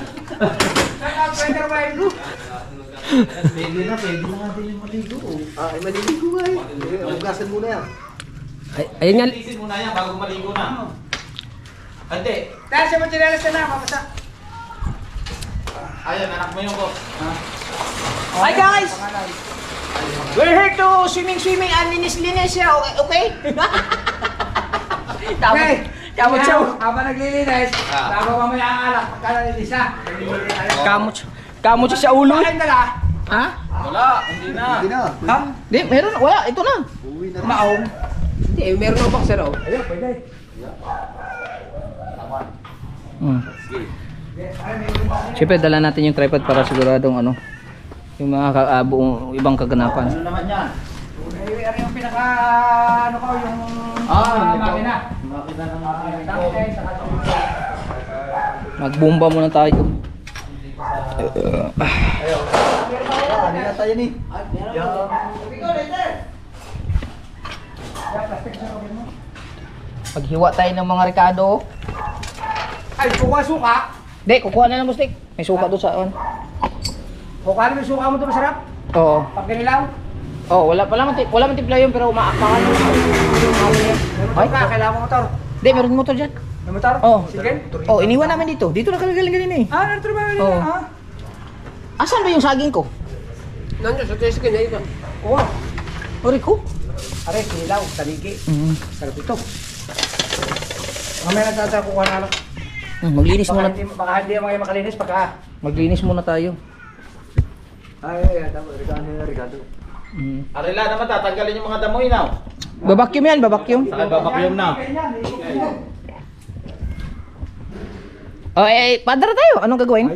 Pwede mo ba yung Pwede na natin yung maligo. Ay, maliligo nga eh. Hugasan muna yan. Ayun nga. Alisin muna yan bago maligo na. Ante, Dahil siya mo chinelas na mapasa. ayun, anak mo yung ko. Hi guys! We're here to swimming and linis-linis siya, okay? Okay. Kamot siya. Habang naglilinis, bago mamaya ang alak, pagkalalinis ha. Kamot siya sa ulo. Bakit dala? Ha? Wala, hindi na. Ha? Di, meron. Wala, ito na. Maong. Hindi, meron ako boxer oh. Ayun, pwede. Siyempre, dala natin yung tripod para siguradong ano, yung mga buong ibang kaganapan. Ano naman yan? Ano yung pinaka, ano ko, yung makina. Makita ng Tapos, saka Magbomba muna tayo. Ano na tayo ni? Paghiwa tayo ng mga Ricardo. Ay, suka-suka. Hindi, kukuha na ng mustik. May suka doon sa on. Kukain mo yung suka mo ito masarap. Oo. Pag kinilaw. Oh, wala man tipla yun pero umaakbangan mo. Ay, kailangan mo motor. Hindi, meron motor dyan. May motor? Oh. Sige. Oh, iniwan namin dito. Dito na galing-galing eh. Ah, nagtrabaho nila. Oo. Ah. Asan ba yung saging ko? Nandiyo sa test kanya ito. Kuha. Ori ko. Are, kinilaw, taligi. Sarap ito. Mamaya nagtatara kukuha na lang. Maglinis muna. Baka hindi mga makalinis pagka. Maglinis muna tayo. Ay, tama. Ricardo. Arila naman, tatanggalin yung mga damoy na. Babakyum yan, babakyum. Saka babakyum na. Oh, padara tayo. Anong gagawin?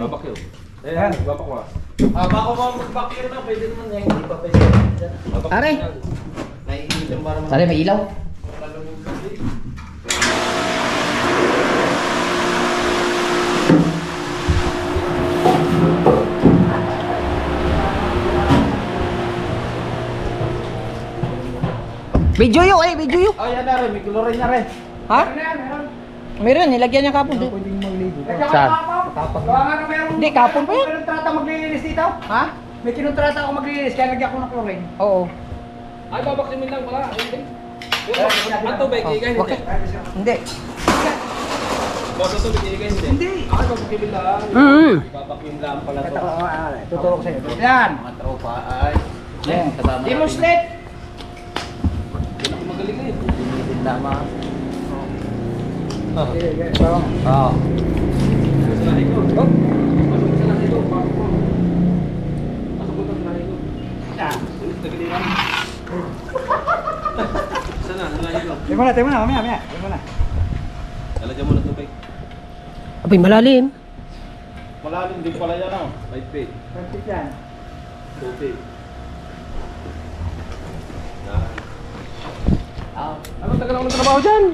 Babakyo. Ayan. Babakwa. Bako mo magbakyo na, pwede naman yan. Hindi pa pwede. Are. Naiinom para Are, may ilaw. Video yo, video yo. Oh, yan na rin. May kulorin na rin. Ha? Meron, nilagyan niya kapon. Saan? Gawa nga na meron. Hindi, kapon pa yan. May kinontrata maglilinis dito. Ha? May kinontrata ako maglilinis, kaya lagyan ko ng chlorine. Oo. Ay, babaktimin lang pala. Ang tubig, igay hindi. Okay. Hindi. Boss, ang tubig, igay hindi. Hindi. Ay, babaktimin lang. Babakyum lang pala Ito, to. tuturo ko sa'yo. Yan. Mga tropa ay. Yan. Kasama Demonstrate. Magaling na yun. Tama. Oo. Sa lahi ko. Pasok sa lahi ko. Pasok mo. Pasok mo sa lahi ko. Tagiliran. Sana, sa lahi ko. Tayo mo na, mamaya. Tayo mo na. Lalagyan mo ng tubig. Abay, malalim. Malalim din pala yan, oh. Light pay. Perfect yan. Tubig. Ano tagal ako ng trabaho dyan?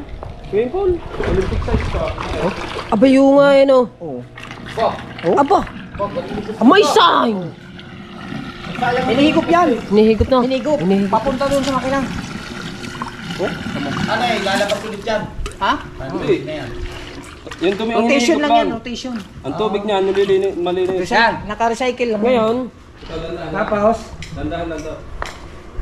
Swimming pool. Olympic size ka. Abay, yung nga yun, oh. Ba, Aba! May sign! Hinihigop yan. Hinihigop na. Hinihigop. Papunta doon sa makina. ano eh, lalabas ulit yan. Ha? Hindi. Na yan. Yung tumi ang Rotation hinihigop lang yan, lang. rotation. Ang tubig niya, malinis. Yan. Naka-recycle lang. Ngayon, Tapos, dandahan lang to.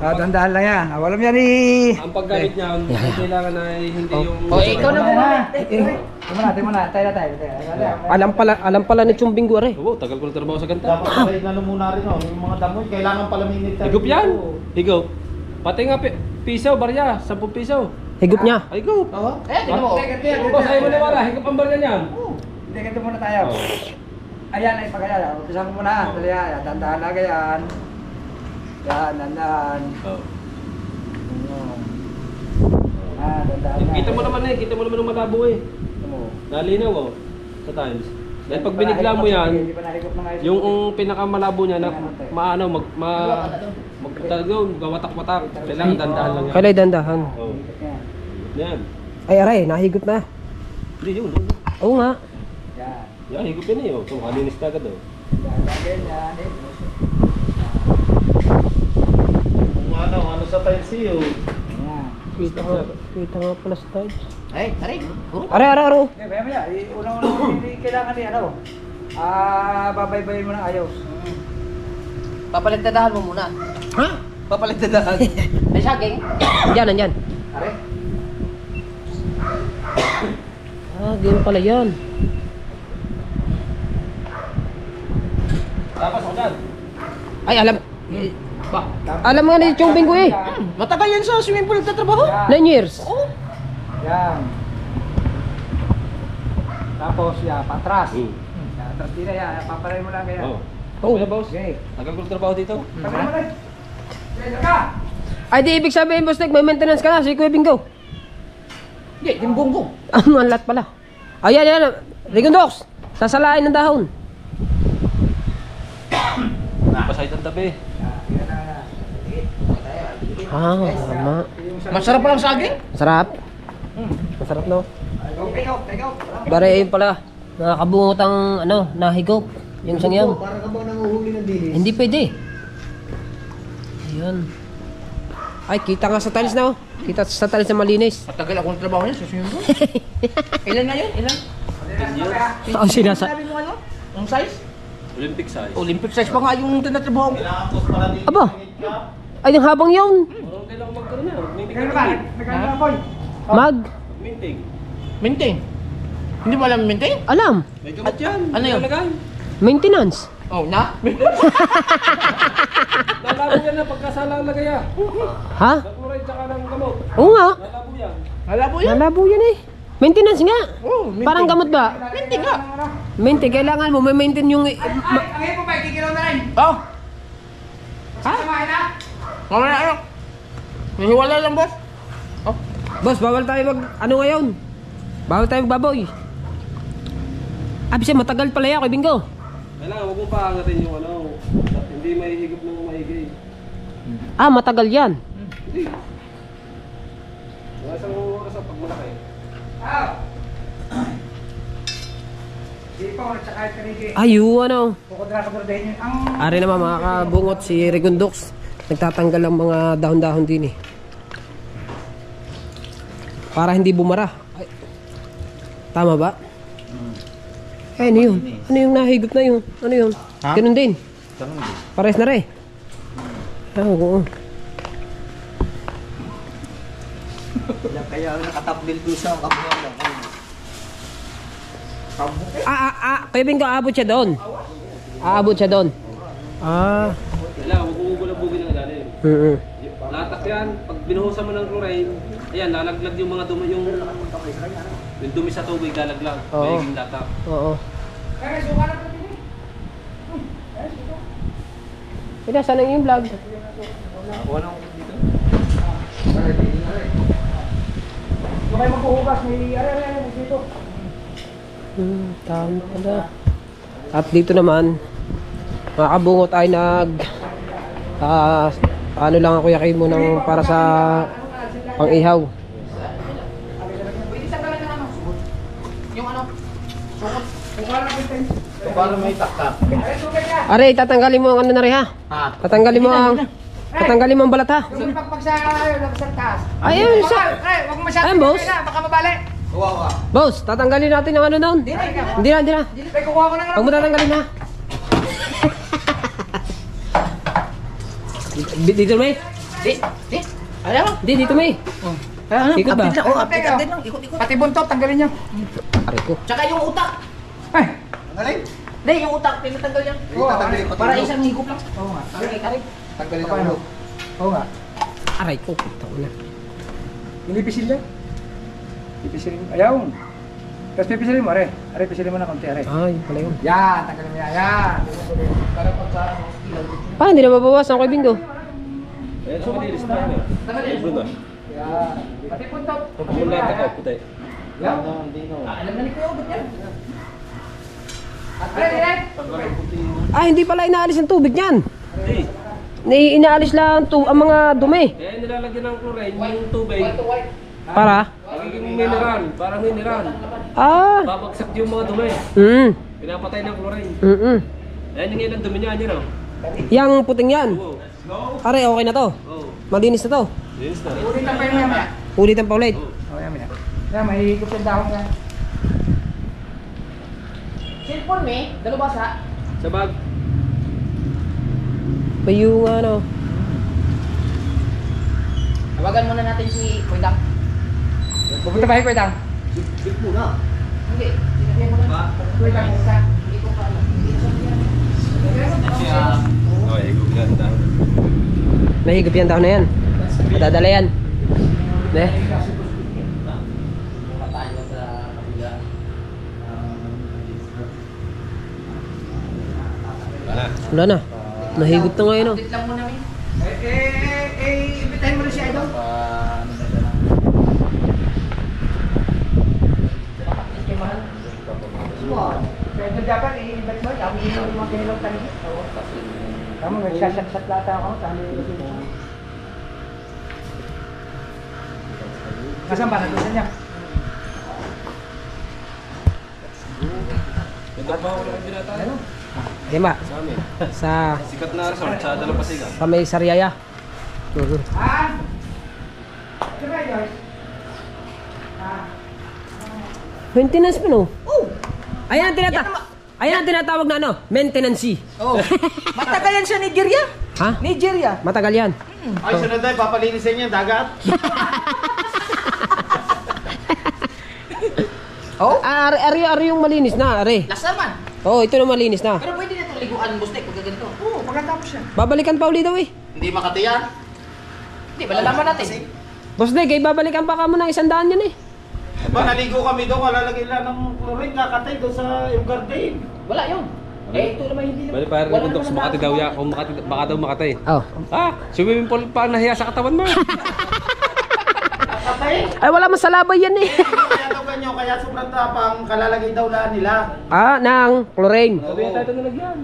dandahan lang yan. Walang yan eh. Ang paggamit niya, kailangan na hindi yung... Oh, ikaw na muna. Tayo muna. Tayo. Alam pala ni Chumbing Guare. Oo, tagal ko nagtrabaho sa ganta. Dapat pala yung ano muna rin, oh. Yung mga damoy, kailangan pala minit. Higop yan. Higop. Pati nga piso, barya. 10 piso. Higop niya. Ay, higop. Oo. Tingnan mo. Boss, ayaw mo na wala. Higop ang barya niyan. Hindi, ganito muna tayo. Ayan ay pagkaya. Umpisa mo muna. Dali yan. Dandahan lang yan. Yan, dandahan. Dandahan lang. Kita mo naman kita mo naman ng malabo eh. Nalinaw oh. Sa times. Dahil pag binigla mo yan, Hindi pa nahigop ng ayos. yung pinakamalabo niya na gawatak-watak. Kailangan dandahan lang yan. Kailangan dandahan. Oh. Yan. Ay, aray, nahigop na. Hindi yun. Oo nga. Yan. Yan, higop yan eh. Oh. So, kalinis ka agad oh. Yan. Kung ano sa tiles iyo. Yan. Kita nga pala sa tiles. Ay, aray. Aray. Okay, maya. Unang-unang hindi kailangan ni ano. Babaybayin mo ng ayos. Papalagdadahan mo muna. Ha? Papalagdadahan. Ay, saging. Nandyan. Are? Ah, ganyan pala yan. Tapos ako dyan. Ay, alam. Alam nga ni Chumbing ko eh. Matagal yan sa swimming pool nagtatrabaho. 9 years. Yan. Tapos, yan, patras. Yan, atras din na yan. Paparay mo lang kaya. Oh. Oh, boss. Okay. Tagal ko nagtrabaho dito. Paparay mo lang. Okay, ka! Ay, di ibig sabihin, boss, may maintenance ka na. Si Kuya Bingo. Hindi, timbong ko. Ano, ang lahat pala. Ayan. Rigondox, sasalain ng dahon. Pasay ng tabi. Ah, tama. Masarap palang saging? Masarap. Masarap, no? Take out. Bare, yun pala. Mga kabungotang ano, nahigop. Yung sangyang. Para ka bang nanguhuli ng dilis? Hindi pwede. Ayun. Ay, kita nga sa tiles na oh. Kita sa tiles na malinis. Matagal akong trabaho niya sa swimming pool. Ilan na yun? Ilan? Ang sinasa. Sabi mo ano? Ang size? Olympic size. Olympic size pa nga yung tinatrabaho ko. Aba. Ay, yung habang yun. Kailangan magkaroon na. Kaya na ba? Nagkano na, Boy? Mag. Minting. Maintain. Hindi mo alam maintain? Alam. May gamot yan. Ano yun? Lalagay. Maintenance. Oh, na? Lalabo yan na pagkasalalagay ah. Ha? Nakuray tsaka ng gamot. Oo nga. Lalabo yan. Malabo yan. Nalabo yan eh. Maintenance nga. Oh, maintain. Parang gamot ba? Maintain nga. Maintain. Kailangan mo may maintain yung... Ang ngayon po ba, kikilaw na rin? Oh, Sasamahin na? mamaya ano? Nahiwala lang, boss. Oh, Boss, bawal tayo mag... Ano ngayon? Bawal tayo magbaboy. Abis matagal pala yan, Kuya Bingo. Kailangan huwag mong paangatin yung ano. Hindi may higop ng maigay. Ah, matagal yan. Hindi. Mga isang oras ang pagmalaki. Di pa, wala tsaka yung kanigi. Ayo, ano. Bukod na kabordahin yun. Ang... Ari naman mga kabungot si Regundox. Nagtatanggal ng mga dahon-dahon din eh. Para hindi bumara. Ay. Tama ba? Eh, ano yun? Ano yung nahigop na yun? Ano yun? Ha? Ganun din. tanong din. Pares na rin. Ah, oo. Kaya nakatapdil doon sa kabuhan. Kuya Bingo, aabot siya doon. Aabot siya doon. Ah. Kailangan huwag mong bulabugin ng ilalim. Latak yan. Pag binuhusan mo ng chlorine, ayan, lalaglag yung mga dumi, yung dumi sa tubig, lalaglag. Oo. Magiging latak. Oo. Kaya sana yung vlog. Kung kayo maghuhugas, may are dito. Tama pala. At dito naman, mga kabungot ay ano lang ako yakin mo ng para sa pang-ihaw. Yung ano? Sukot. Para may taktak. Are, tatanggalin mo ang ano na rin ha. Ha? Tatanggalin mo ang balat ha. Yung pagpag sa taas. Ayun, Huwag mo masyadong Ayun, boss. baka mabali. Boss, tatanggalin natin ang ano doon. Hindi na. Ay, kukuha ko na nga. Huwag mo tatanggalin ha. Dito may? Di. Alam mo? Hindi, dito may. Ikot ba? Update lang. Ikot-ikot. Pati buntot, tanggalin niyo. Aray ko. Tsaka yung utak. Ay, Tanggalin. Hindi, yung utak. Tinatanggal yan. Tatanggalin ko. Para isang higop lang. oo nga. Aray. Tanggalin ang ulo. Oo nga. Aray ko. Taon na. Inipisil niya. Ipisilin mo. Ayaw. Tapos pipisilin mo, are. Are, pisilin mo na konti, are. Ay, pala yun. Yan, tanggalin mo yan. Yan. Hindi na mabawasan ko, Bingo. Ayan, so malinis na yun. Ibro na. Yan. Pati buntot. Kung latak ako, puti. Yan. Alam na ni Kuya Ugot yan. Are, are. Hindi pala inaalis ang tubig niyan. Hindi. Inaalis lang ang mga dumi. Kaya nilalagyan ng chlorine, yung tubig, Para? magiging mineral, parang mineral. Babagsak yung mga dumi. Pinapatay ng chlorine. Ayan yung ilang dumi niya, yun o. Yang puting yan. Oo. Are, okay na to. Oo. Malinis na to. Linis na. Ulitan pa yun mamaya. Ulitan pa ulit. Oo, mamaya. Yan, mahihigop yung dahon yan. Cellphone me. Dalubasa. Sa bag. May yung ano. Tawagan muna natin si Kuya Dang. Pupunta ba kayo, Kuya Dang? Hindi. Sinabihan mo lang. Kuya Dang, pupunta. Hindi ko pa alam. Okay, gugulan na. Nahigop yan taon na yan. Madadala yan. Ne? Wala na. Nahigop na ngayon. Update lang muna, Min. Ibitahin mo na siya, Idol. Kaya ito dapat, i-invite mo. Kami yung mga kinilaw tayo. Kami, nagsasat-sat lahat ako. Kami yung Nasaan ba? Natusan niya? May trabaho ko lang binata. Di ba? Sa amin. Sa Sikat na resort sa Dalampasigan. may Sariaya. Maintenance pa no? Oh! Ayan ang tinatawag na ano? Maintenance. Oh. Matagal yan sa Nigeria. Ha? Nigeria. Matagal yan. Ay, sunod na, papalinisin niya yung dagat. Oh? Ari yung malinis na, ari. Last naman. Oo, ito na malinis na. Pero pwede na itong liguan, Bustek, pagka ganito. Oo, pagkatapos yan. Babalikan pa uli daw eh. Hindi Makati yan. Hindi, malalaman natin. Boss Dek, babalikan pa ka mo ng 100 yan eh. Ba, naligo kami doon, kalalagay lang ng chlorine, kakatay doon sa yung garden. Wala yun. Eh, ito naman hindi Bali pare wala ng sa naman Makati daw ya. Kung Makati, baka daw Makati. Oh. Swimming pool pa ang nahiya sa katawan mo. Kakatay. Ay, wala man sa labay yan eh. Kaya daw ganyan, kaya sobrang tapang, kalalagay daw lang nila. Ng chlorine. Sabi tayo ito nilagyan.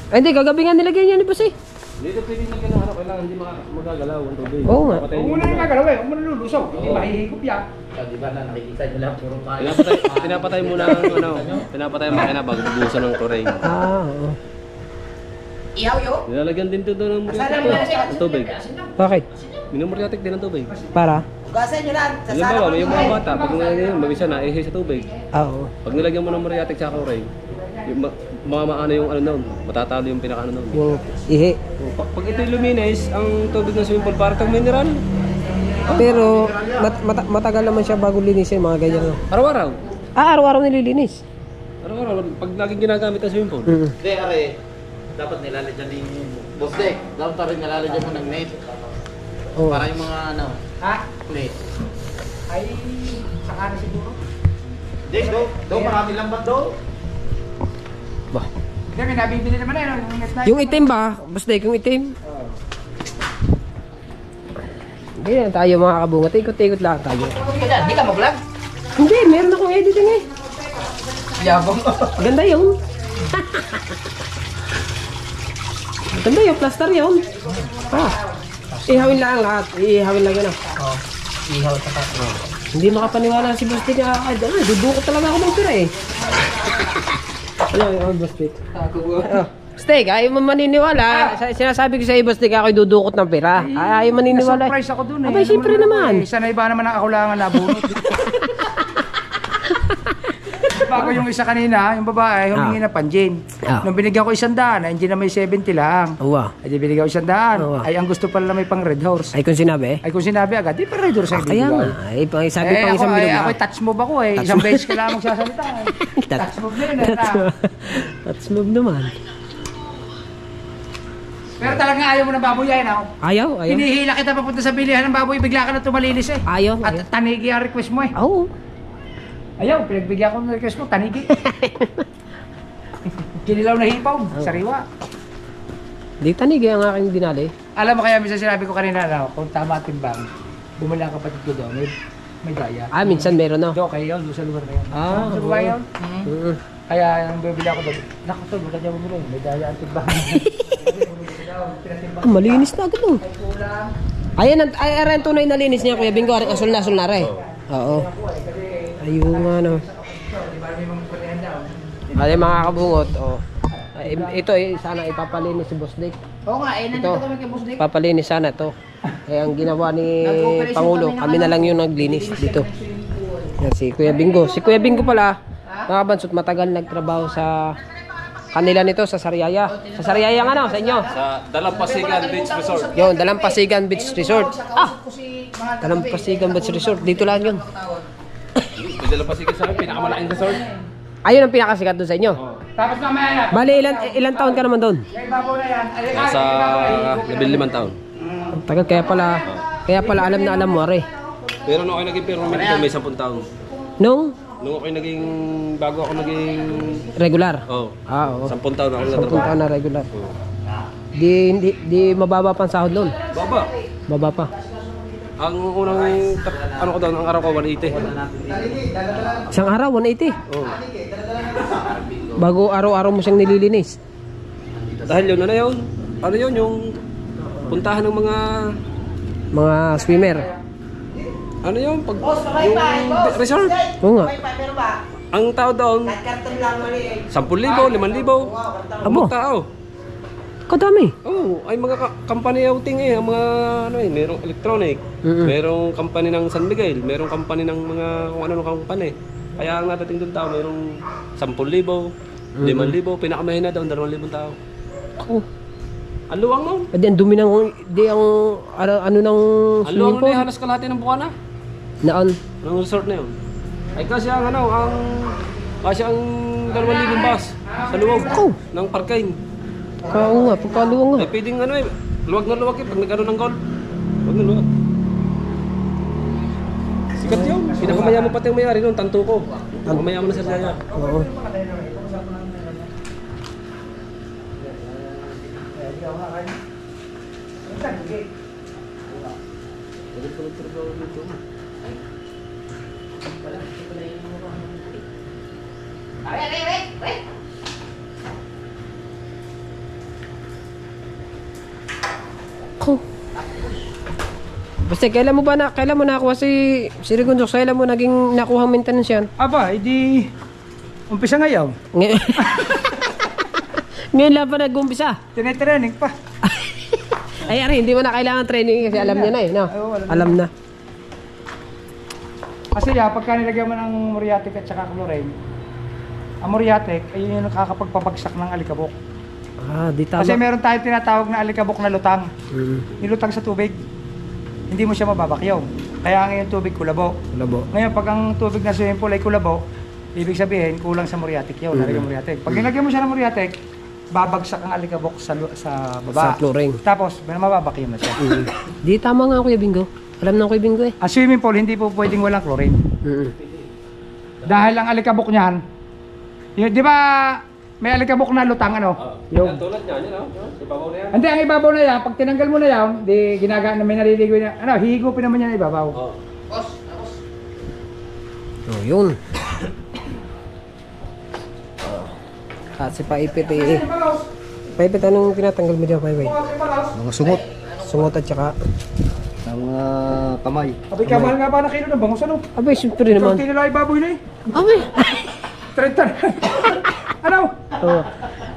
Ay, hindi, kagabi nga nilagyan yan ni Boss eh. Dito pwedeng lagyan ng kailangan hindi magagalaw ang tubig. Oo nga. Papatayin Huwag mo na yung gagalaw eh, huwag mo na lulusaw. Hindi mahihigop yan. Di ba na nakikita nyo lang, puro tayo. Pinapatay muna ang ano, pinapatay ang makina bago bubusan ng chlorine. Oo. Ihaw yun. Nilalagyan din dito ng muriatic ng tubig. Bakit? Minumuriatic din ng tubig. Para? Ugasan nyo lang. Halimbawa, may yung mga bata, pag nilagyan, mabisa na, ihi sa tubig. Oo. Pag nilagyan mo ng muriatic sa chlorine, yung maano yung ano noon, matatalo yung pinaka ano noon. Yung ihi. Pag ito'y luminis, ang tubig ng swimming pool parang itong mineral. Pero matagal naman siya bago linisin mga ganyan. No? Araw-araw. Araw-araw nililinis. Araw-araw. Pag laging ginagamit ang swimming pool. Hindi, are, dapat nilalagyan ni Boss Dek. Dapat rin nilalagyan mo ng net. Oo. Para yung mga ano, Ha? net. Ay, saka na siguro. Hindi, do marami lang ba do? Hindi, may nabibili naman eh. Yung itim ba? Basta yung itim. Hindi yan tayo mga kabungat. Ikot-ikot lang tayo. Hindi ka mag-vlog? Hindi, meron akong editing eh. Yabang. Ganda yun. Ganda yun, plaster yun. Ihawin lang lahat. Ihawin lang yun ah. Ihaw sa kato. Hindi makapaniwala si Bustik na dudukot talaga ako ng pira eh. Ano yung Bustik? Steak, ayaw mo maniniwala. Sinasabi ko sa iyo, Bustik, ako'y dudukot ng pira. Ayaw maniniwala. Surprise ako dun eh. Abay, siyempre naman. Sanay ba naman ang akulangan na bunot? Bago yung isa kanina, yung babae, humingi na panjin. Nung binigyan ko 100, nandiyan na may 70 lang. Uwa. Ay di binigyan ko 100. Ay ang gusto pala na may pang red horse. Ay kung sinabi? Ay kung sinabi agad, di pa red horse ang Kaya bibigay. nga. Ay, sabi pang isang ako, bilog ako touch move ako eh. Isang beses ka lang magsasalita. Touch move na yun. That's move naman. Pero talaga ayaw mo ng baboy yan. Ayaw. Hinihila kita papunta sa bilihan ng baboy, bigla ka na tumalinis eh. Ayaw. At tanigi ang request mo eh. Oo. Ayaw, pinagbigyan ko ng request mo, tanigi. Kinilaw na hipaw, sariwa. Di tanig ang aking dinali. Alam mo kaya minsan sinabi ko kanina na kung tama at timbang, bumala ang kapatid ko doon, may daya. Minsan meron no. Doon kayo yun, doon sa lugar na yun. Sa oo. buhay yun. Mm-mm. Kaya yung bibili ako doon, naku tol, huwag ka dyan bumili, may daya ang timbang. Malinis na agad oh. Ayan ang tunay na linis niya Kuya Bingo. Asul na re. Oo. Ayun nga no. Ay mga kabungot. Oh. Ito sana ipapalinis si Boss Dick. Oo nga, nandito kami kay Boss Dick. Papalinis sana to. Ang ginawa ni Pangulo, kami na lang yung naglinis dito. Yan, si Kuya Bingo. Si Kuya Bingo pala, mga bansot, matagal nagtrabaho sa kanila nito sa Sariaya. Sa Sariaya nga no, sa inyo. Sa Dalampasigan Beach Resort. Yun, Dalampasigan Beach Resort. Dalampasigan Beach Resort. Dito lang yun. May Dalampasigan sa akin, pinakamalaking resort. Ayun ang pinakasikat doon sa inyo. Tapos mamaya yan, Bali, ilan taon ka naman doon? may babaw na yan. Nasa 15 taon. Tagal, kaya pala alam na alam mo, are. Pero nung ako naging permit dito, may 10 taon. Nung Nung ako naging, bago ako naging, regular. oh, Oo. 10 taon ako 10 nagtatrabaho. taon na regular. Di mababa pa ang sahod doon. Baba. Baba pa. Ang unang, ano ko doon, ang araw ko 180. Isang araw, 180. Oh. Bago araw-araw mo siyang nililinis. Dahil yun, ano yun, yung puntahan ng Mga swimmer. ano yun, yung resort. Oo nga. Ang tao doon, 10,000, 5,000. Abo, Ang tao. kadami. Oh, ay mga company outing eh, ang mga ano eh, merong electronic, merong company ng San Miguel, merong company ng mga kung ano company. Kaya ang natating doon tao, merong 10,000, 5,000, pinakamahina doon 2,000 tao. Oh. Ang luwang noon. Di ang dumi ng, di ang, ano ng Ang luwang swimming noon eh, pool. halos kalahati ng Bukana. Naan? Ng resort na yun. Ay kasi ang ano, kasi ang 2,000 bus sa luwag ng parking. Oo nga, pagkaluwang nga. Ay pwedeng ano eh, luwag na luwag eh, pag nag-ano ng golf. Luwag na luwag. Sikat yun. Pinakamayaman pati ang mayari noon, tanto ko. Pinakamayaman na sa Jaya. Oo. Ko. Basta kailan mo nakuha si Rigonjo? Kailan mo naging nakuha maintenance yan? Aba, hindi... Umpisa ngayon. Ngayon lang pa nag-umpisa. Tinetraining pa. Ay, hindi mo na kailangan training kasi alam niya na eh, no? Oo, Alam na. Kasi pagka nilagyan mo ng muriatic at saka chlorine, ang muriatic ay yun yung nakakapagpabagsak ng alikabok. Ah, di tama. Kasi meron tayong tinatawag na alikabok na lutang. Mm. Nilutang sa tubig, hindi mo siya mababakyaw. Kaya ngayon tubig kulabo. Labo. Ngayon pag ang tubig na swimming pool ay kulabo, ibig sabihin kulang sa muriatic yun, nalagyan muriatic. Pag nilagyan mo siya ng muriatic, babagsak ang alikabok sa baba. Sa chlorine. Tapos, mababakyaw na siya. Di tama nga Kuya Bingo. Alam ng Kuya Bingo eh. Ang swimming pool, hindi po pwedeng walang chlorine. Mm. Dahil ang alikabok niyan, yun, di ba may alikabok na lutang ano? Yung tulad niya, yun oh. Ibabaw na yan. Hindi, ang ibabaw na yan, pag tinanggal mo na yan, di ginagaan na may naliligo niya. Ano, hihigupin naman yan ang ibabaw. Oh. Oh, yun. Kasi paipit eh. Paipit anong tinatanggal mo dyan, Paipit? Mga sungot. Sungot at saka... Ng mga kamay. Abay, kamahal nga ba na kilo ng bangus ano? Abay, siyempre naman. 30 nila ibaboy na eh. Abay! 30 na. Ano? Oh.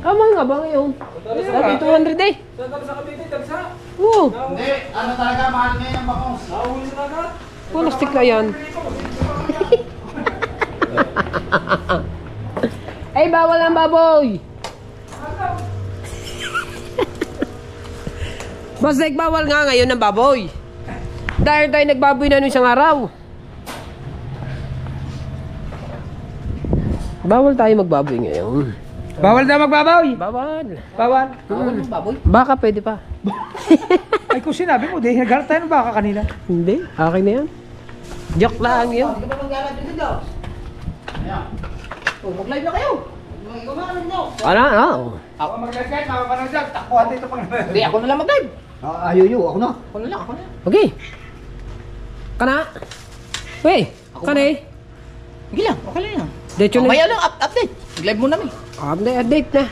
Tama nga ba ngayon? Dati 200 eh. Saan kami sa Cavite, tagsa? Oo. Hindi, ano talaga, mahal ngayon ang bangus. Nahuli sa lagat. Plastic na yan. Ay, bawal ang baboy! Basta bawal nga ngayon ang baboy. Dahil tayo nagbaboy na nung isang araw. Bawal tayo magbaboy ngayon. Bawal na magbabaw. Bawal. Bawal. Baka pwede pa. Ay kung sinabi mo, di naghanap tayo ng baka kanina. Hindi, akin na yan. Joke lang yun. Mag-live na kayo. Ano? Oo. Ako mag-live kahit mapapanood dyan, takbuhan dito pang... Hindi, ako na lang mag-live. Ayuyo, ako na. Ako na lang. Okay. Kana? Wey, kana eh. Sige lang, okay lang yan. Dito na. Mamaya lang, update. Mag-live mo namin. Update na.